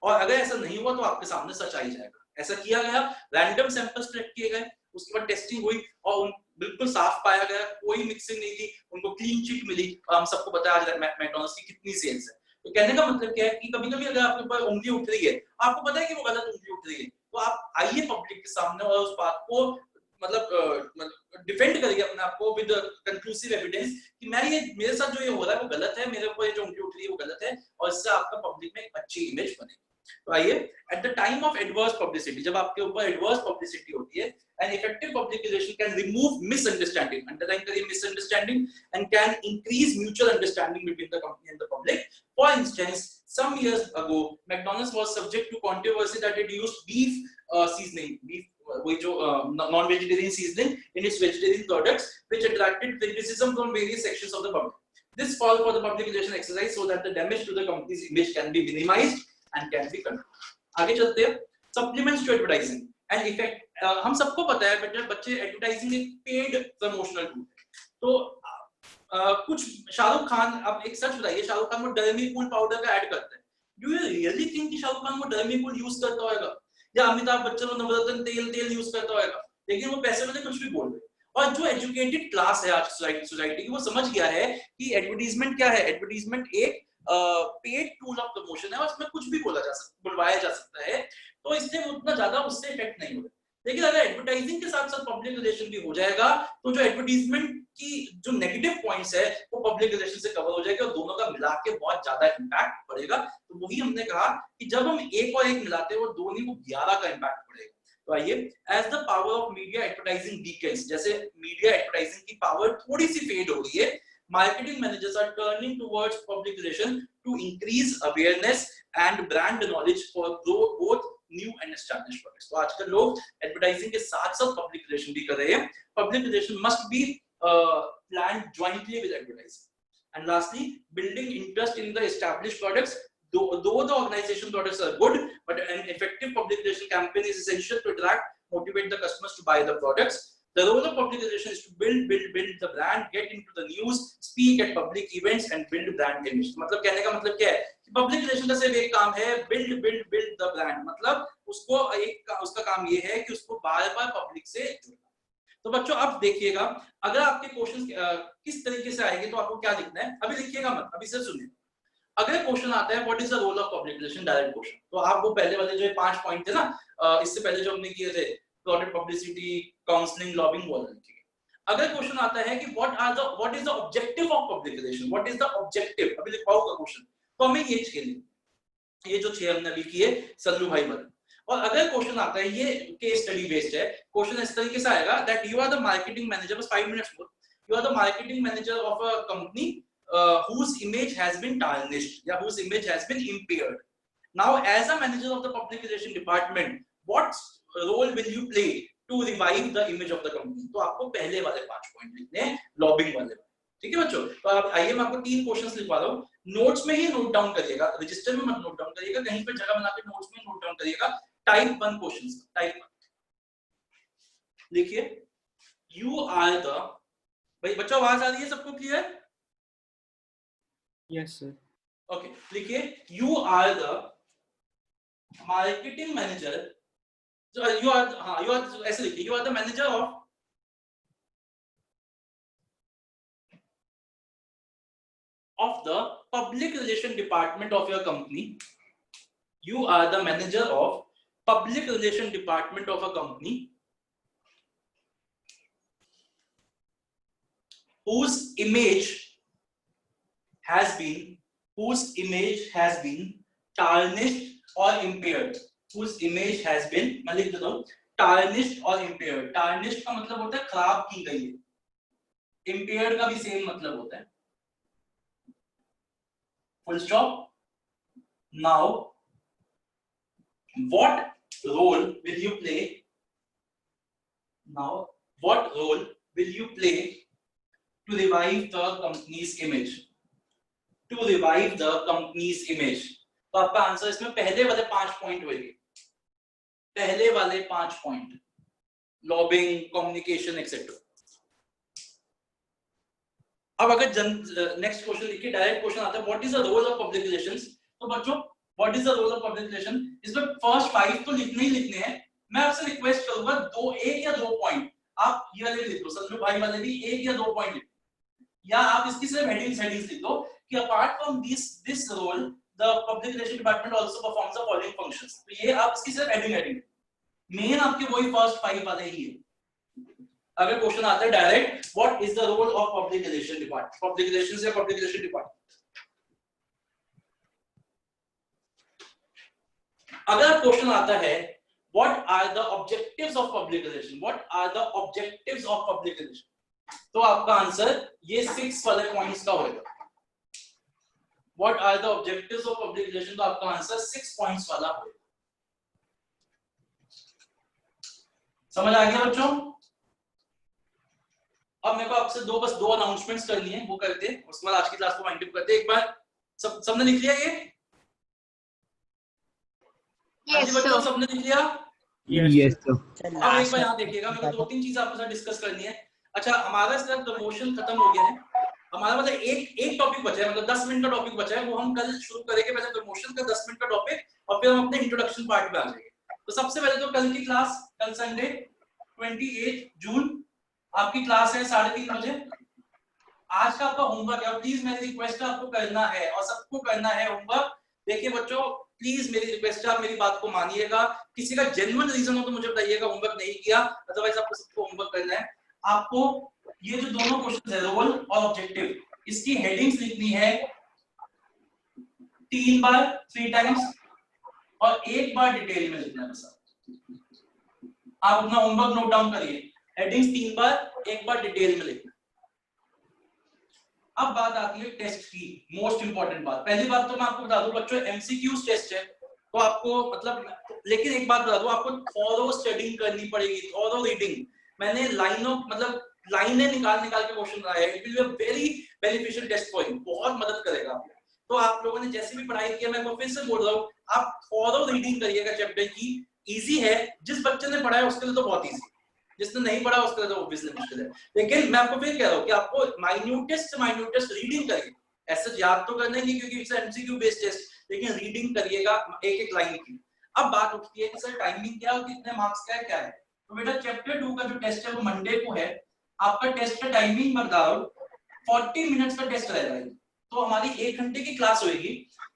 और अगर ऐसा नहीं हुआ तो आपके सामने सच आई जाएगा। ऐसा किया गया, रैंडम सैंपल्स कलेक्ट किए गए, उसके बाद टेस्टिंग हुई और बिल्कुल साफ पाया गया, कोई मिक्सिंग नहीं थी, उनको क्लीन चिट मिली। और हम सबको पता है मैकडॉनल्ड्स की कितनी सेल्स है। तो कहने का मतलब क्या है कि कभी-कभी अगर आपके ऊपर उंगली उठ रही है, आपको पता है कि वो गलत उंगली उठ रही है, तो आप आइए पब्लिक के सामने और उस बात को मतलब डिफेंड करिए अपने आप को विद कंक्लूसिव एविडेंस कि मैं ये मेरे साथ जो ये हो रहा है वो गलत है, मेरे ऊपर जो उंगली उठ रही है वो गलत है, और इससे आपका पब्लिक में एक अच्छी इमेज बनेगी। तो आइए, at the time of adverse publicity, जब आपके ऊपर एडवर्स पब्लिसिटी होती है, an effective public relation can remove misunderstanding, underline करिए misunderstanding, and can increase mutual understanding between the company and the public. For instance, some years ago, McDonald's was subject to controversy that it used beef seasoning, वही जो non-vegetarian seasoning in its vegetarian products, which attracted criticism from various sections of the public. This called for the public relation exercise so that the damage to the company's image can be minimized and can be controlled. आगे चलते हैं, supplements to advertising and effect. हम सबको पता है बेटा, बच्चे advertising एक पेड प्रमोशनल टूल है। तो कुछ शाहरुख खान, अब एक सच बताइए, शाहरुख खान वो डर्मी कूल पाउडर का ऐड करता है। डू यू रियली थिंक कि शाहरुख खान वो डर्मी कूल यूज करता होगा, या अमिताभ बच्चन वो नवरत्न तेल यूज करता होगा? लेकिन वो पैसे वाले कुछ भी बोल रहे हैं। और जो एजुकेटेड क्लास है आज सोसाइटी की, वो समझ गया है कि एडवर्टीजमेंट क्या है। एडवर्टीजमेंट एक पेड टूल ऑफ प्रमोशन है और उसमें कुछ भी बुलवाया जा सकता है, तो इसलिए उतना ज्यादा उससे इफेक्ट नहीं होता। लेकिन अगर एडवर्टाइजिंग के साथ साथ पब्लिक रिलेशन भी हो जाएगा तो जो एडवर्टीजमेंट की जो नेगेटिव पॉइंट्स है वो पब्लिक रिलेशन से कवर हो जाएगा और दोनों का मिला के बहुत ज्यादा इंपैक्ट पड़ेगा। तो वही हमने कहा कि जब हम एक और एक मिलाते हैं वो दो नहीं वो 11 का इंपैक्ट पड़ेगा। तो आइए, as the power of media advertising weakens, जैसे मीडिया एडवर्टाइजिंग की पावर थोड़ी सी फेड हो रही है, marketing managers are turning towards public relation to increase awareness and brand knowledge for both new and established products. तो आजकल लोग एडवर्टाइजिंग के साथ साथ पब्लिक रिलेशन भी कर रहे हैं। Public relation must be planned jointly with advertising. And lastly, building interest in the established products. Though the organization products are good, but an effective public relation campaign is essential to attract, motivate the customers to buy the products. The role of public relation is to build the brand, get into the news, speak at public events and build brand image. मतलब कहने का मतलब क्या है कि public relation का सिर्फ एक काम है build the brand, मतलब उसका काम ये है कि उसको बार-बार पब्लिक से जोड़ना। तो बच्चों अब देखिएगा, अगर आपके क्वेश्चंस किस तरीके से आएंगे तो आपको क्या लिखना है, अभी लिखिएगा मत, अभी सिर्फ सुनिए। अगर क्वेश्चन आता है what is the role of public relation, direct question, तो आप वो पहले वाले जो 5 पॉइंट थे ना, इससे पहले जो हमने किए थे प्रोडक्ट पब्लिसिटी, काउंसलिंग, लॉबिंग, वो लिखिए। अगर क्वेश्चन आता है कि what is the objective of public relation, what is the objective, अभी लिखवाऊंगा क्वेश्चन, तो हमें ये चाहिए, ये जो 6 हमने अभी किए सल्लू भाई वाले। और अगर क्वेश्चन आता है, ये केस स्टडी बेस्ड है, क्वेश्चन इस तरीके से आएगा that you are the marketing manager, बस 5 minutes more, you are the marketing manager of a company whose image has been tarnished या whose image has been impaired. Now as a manager of the public relation department, what role will you play to revive the image of the company? तो आपको पहले वाले 5 point लिखने हैं, lobbying वाले, ठीक है बच्चों। तो आप आइए, मैं आपको 3 क्वेश्चंस लिखवा रहा हूं, नोट्स में ही नोट डाउन करिएगा, रजिस्टर में मत नोट डाउन करिएगा, कहीं पे जगह बना के नोट्स में नोट डाउन करिएगा। टाइप 1 क्वेश्चंस, टाइप 1 लिखिए, यू आर द, भाई बच्चों आवाज आ रही है सबको, क्लियर? Yes, sir. Okay, लिखिए, you are the marketing manager, you are ऐसे लिखिए, you are the manager of the public relation department of your company. You are the manager of public relation department of a company whose image has been tarnished or impaired, whose image has been, मैं लिख देता हूं, tarnished or impaired। tarnished का मतलब होता है खराब की गई है, impaired का भी सेम मतलब होता है, full stop। now what role will you play to revive the company's image, to revive the company's image? तो आपका आंसर इसमें पहले वाले 5 पॉइंट होंगे, पहले वाले 5 पॉइंट, लॉबिंग, कम्युनिकेशन एक्सेट्रा। अब अगर नेक्स्ट क्वेश्चन लिखिए, डायरेक्ट क्वेश्चन आता है what is the role of public relations. तो बच्चों what is the role of public relation, इसमें फर्स्ट 5 तो लिखने ही लिखने हैं। मैं आपसे रिक्वेस्ट करूंगा 1 या 2 पॉइंट आप ये वाले लिख दो, सल्लू भाई वाले भी 1 या 2 पॉइंट, या आप इसकी सिर्फ हेडिंग्स लिख दो कि apart from this role the public relation department also performs the following functions. तो ये आप इसकी सिर्फ हेडिंग, मेन आपके वही फर्स्ट 5 वाले ही है। अगर क्वेश्चन आता है direct what is the role of public relation department, public relations या पब्लिक रिलेशन डिपार्टमेंट, अगर क्वेश्चन आता है what are the objectives of public relation, what are the objectives of public relation, तो आपका आंसर ये 6 वाले पॉइंट्स का होगा। What are the objectives of public relation, तो आपका आंसर 6 पॉइंट्स वाला होगा। समझ आ गया बच्चों? अब मेरे को आपसे बस दो अनाउंसमेंट्स करनी है, वो करते हैं, उसके बाद आज की क्लास को वाइंड अप करते हैं। एक बार सबने लिख लिया ये? Yes, बच्चों sir. सबने लिख लिया? Yes, sir. अब एक बार यहाँ देखिएगा, मेरे को 2-3 चीज आपके साथ डिस्कस करनी है। अच्छा, हमारा इसका प्रमोशन खत्म हो गया है, हमारा मतलब एक टॉपिक बचा है, मतलब 10 मिनट का टॉपिक बचा है, वो हम कल शुरू करेंगे। पहले प्रमोशन का 10 मिनट का टॉपिक और फिर हम अपने इंट्रोडक्शन पार्ट पे आ जाएंगे। तो सबसे पहले तो कल की क्लास, कल संडे 28 जून आपकी क्लास है 3:30 बजे। आज का आपका होमवर्क है, प्लीज मेरी रिक्वेस्ट है आपको करना है और सबको करना है होमवर्क। देखिए बच्चों, प्लीज मेरी रिक्वेस्ट है, आप मेरी बात को मानिएगा। किसी का जेन्युइन रीजन हो तो मुझे बताइएगा, होमवर्क नहीं किया, अदरवाइज आपको सबको होमवर्क करना है। आपको ये जो दोनों क्वेश्चन है, रोल और ऑब्जेक्टिव, इसकी हेडिंग्स लिखनी है 3 बार 3 टाइम्स और 1 बार डिटेल में लिखना है बस। आप अपना होमवर्क नोट डाउन करिए, हेडिंग्स 3 बार 1 बार डिटेल में लिखना। अब बात आती है टेस्ट की, मोस्ट इंपॉर्टेंट बात। पहली बात तो मैं आपको बता दूं बच्चों, एमसीक्यूज टेस्ट है, तो आपको मतलब, लेकिन एक बात बता दूं, आपको थॉरो स्टडीइंग करनी पड़ेगी, थॉरो रीडिंग। मैंने लाइनें निकाल के क्वेश्चन बनाया है। It will be a very beneficial test for you, बहुत मदद करेगा आपको। तो आप लोगों ने जैसे भी पढ़ाई किया, मैं फिर से बोल रहा हूँ, आप थॉरो रीडिंग करिएगा चैप्टर की। इजी है, जिस बच्चे ने पढ़ा है उसके लिए तो बहुत इजी, जिसने नहीं पढ़ा उसके लिए तो ऑब्वियसली मुश्किल है। लेकिन मैं आपको फिर कह रहा हूँ कि आपको माइन्यूटेस्ट रीडिंग करिए। ऐसे याद तो करना ही, क्योंकि इट्स एमसीक्यू बेस्ड टेस्ट, लेकिन रीडिंग करिएगा एक लाइन की। अब बात उठती है कि सर टाइमिंग क्या है और कितने मार्क्स का है, क्या है। तो बेटा चैप्टर 2 का जो टेस्ट है वो मंडे को है। आपका टेस्ट का टाइमिंग मैं बता रहा हूँ, 40 मिनट्स का टेस्ट रहेगा। तो हमारी 1 घंटे की क्लास होगी,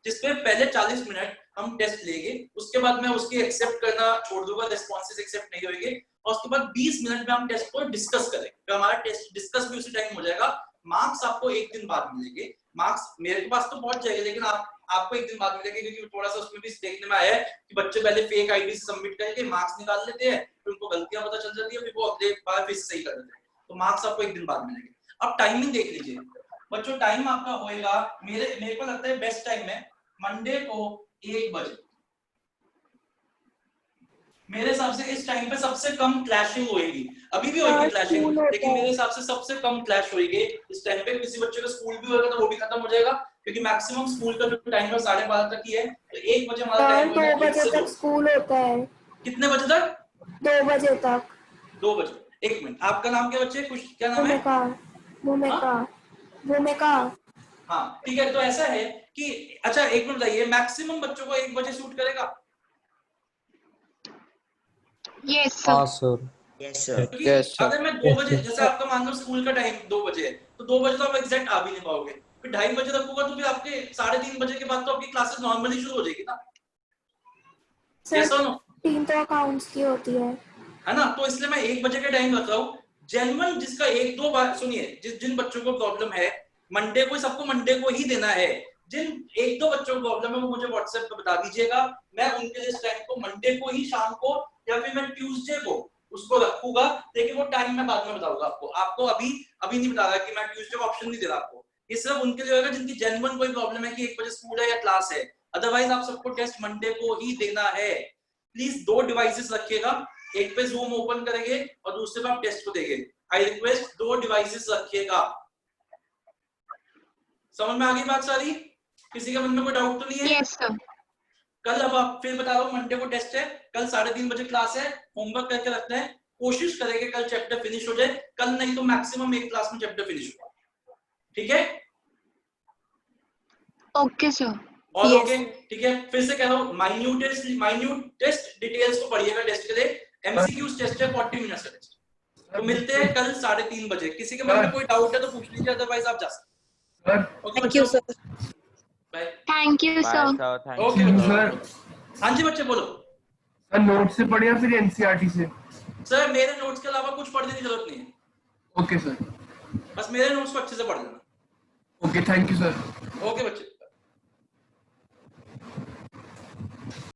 जिसपे पहले 40 मिनट हम टेस्ट लेंगे, उसके बाद मैं उसकी एक्सेप्ट करना छोड़ दूंगा, रिस्पॉन्सेस एक्सेप्ट नहीं होंगे, और उसके बाद 20 मिनट में हम टेस्ट को डिस्कस करेंगे। तो हमारा टेस्ट डिस्कस भी उसी टाइम हो जाएगा। मार्क्स आपको 1 दिन बाद मिलेंगे। मार्क्स मेरे के पास तो पहुंच जाएंगे, लेकिन आपको 1 दिन बाद मिलेंगे, क्योंकि थोड़ा सा उसमें भी देखने में आया है कि बच्चे पहले फेक आईडी से सबमिट करके मार्क्स निकाल लेते हैं, फिर उनको गलतियां पता चल जाती है, फिर वो अगले बार फिर सही कर देते हैं। तो मार्क्स आपको 1 दिन बाद मिलेंगे। अब टाइमिंग देख लीजिए बच्चों, टाइम आपका होएगा, मेरे को लगता है बेस्ट टाइम है मंडे को 1 बजे। मेरे हिसाब से इस टाइम पे सबसे कम क्लैशिंग होएगी, अभी भी होएगी क्लैशिंग, लेकिन मेरे हिसाब से सबसे कम क्लैश होएगी इस टाइम पे। किसी बच्चे का स्कूल भी होगा तो वो भी खत्म हो जाएगा, क्योंकि मैक्सिमम स्कूल का जो टाइम है 12:30 तक ही है। तो 1 बजे हमारा टाइम है, 2 बजे तक स्कूल होता है। कितने बजे तक? 2 बजे तक। 2 बजे। 1 मिनट, आपका नाम क्या बच्चे? कुछ क्या नाम है? भूमिका। हाँ ठीक है। तो ऐसा है कि अच्छा 1 मिनट बताइए, मैक्सिमम बच्चों को 1 बजे शूट करेगा? Yes, sir. Sir. Yes, sir. Yes, sir. अगर मैं 2 बजे, जैसे आपका मान लो स्कूल का टाइम 2 बजे है, तो 2 बजे तो आप एग्जैक्ट आ भी नहीं पाओगे। फिर 2:30 बजे तक होगा, तो फिर आपके 3:30 बजे के बाद तो आपकी क्लासेस नॉर्मली शुरू हो जाएगी ना। सर 3 तो अकाउंट्स की होती है ना। तो इसलिए मैं 1 बजे का टाइम रख रहा हूँ। जेन्युइन जिसका 1-2 बार सुनिए, जिन बच्चों को प्रॉब्लम है मंडे को, सबको मंडे को ही देना है। जिन 1-2 बच्चों को प्रॉब्लम है वो मुझे व्हाट्सएप पे बता दीजिएगा, मैं उनके लिए इस टाइम को मंडे को ही शाम को, या फिर मैं ट्यूसडे को उसको रखूंगा। लेकिन वो टाइम मैं बाद में बताऊंगा आपको अभी नहीं बता रहा कि मैं ट्यूसडे का ऑप्शन नहीं दे रहा आपको। ये सिर्फ उनके लिए होगा जिनकी जेन्युइन कोई प्रॉब्लम है कि 1 बजे स्कूल है या क्लास है। अदरवाइज आप सबको टेस्ट मंडे को ही देना है। प्लीज 2 डिवाइसेस रखिएगा, एक पे जूम ओपन करेंगे और दूसरे पे आप टेस्ट को देंगे। आई रिक्वेस्ट 2 डिवाइसेस रखिएगा। समझ में आ गई बात सारी? किसी के मन में कोई डाउट तो नहीं है? Yes, sir. कल अब आप फिर बता रहा हूँ, मंडे को टेस्ट है, कल 3:30 बजे क्लास है। होमवर्क करके रखते हैं, कोशिश करेंगे कल चैप्टर फिनिश हो जाए। कल नहीं तो मैक्सिमम एक क्लास में चैप्टर फिनिश होगा, ठीक है? Okay, sir. और Yes. ओके ठीक है। फिर से कह रहा हूँ, माइन्यूट टेस्ट डिटेल्स को पढ़िएगा टेस्ट के लिए। एमसीक्यूज टेस्ट है, 40 मिनट्स का टेस्ट। तो मिलते हैं कल 3:30 बजे। किसी के मन में कोई डाउट है तो पूछ लीजिए, अदरवाइज आप जा सकते हैं। Thank you, sir. Bye. Thank you, sir. Okay sir हाँ जी बच्चे बोलो। सर नोट से पढ़े या फिर एनसीईआरटी से? सर मेरे नोट्स के अलावा कुछ पढ़ने की जरूरत नहीं है। Okay sir. बस मेरे नोट्स को अच्छे से पढ़ लेना। Okay thank you sir. Okay बच्चे।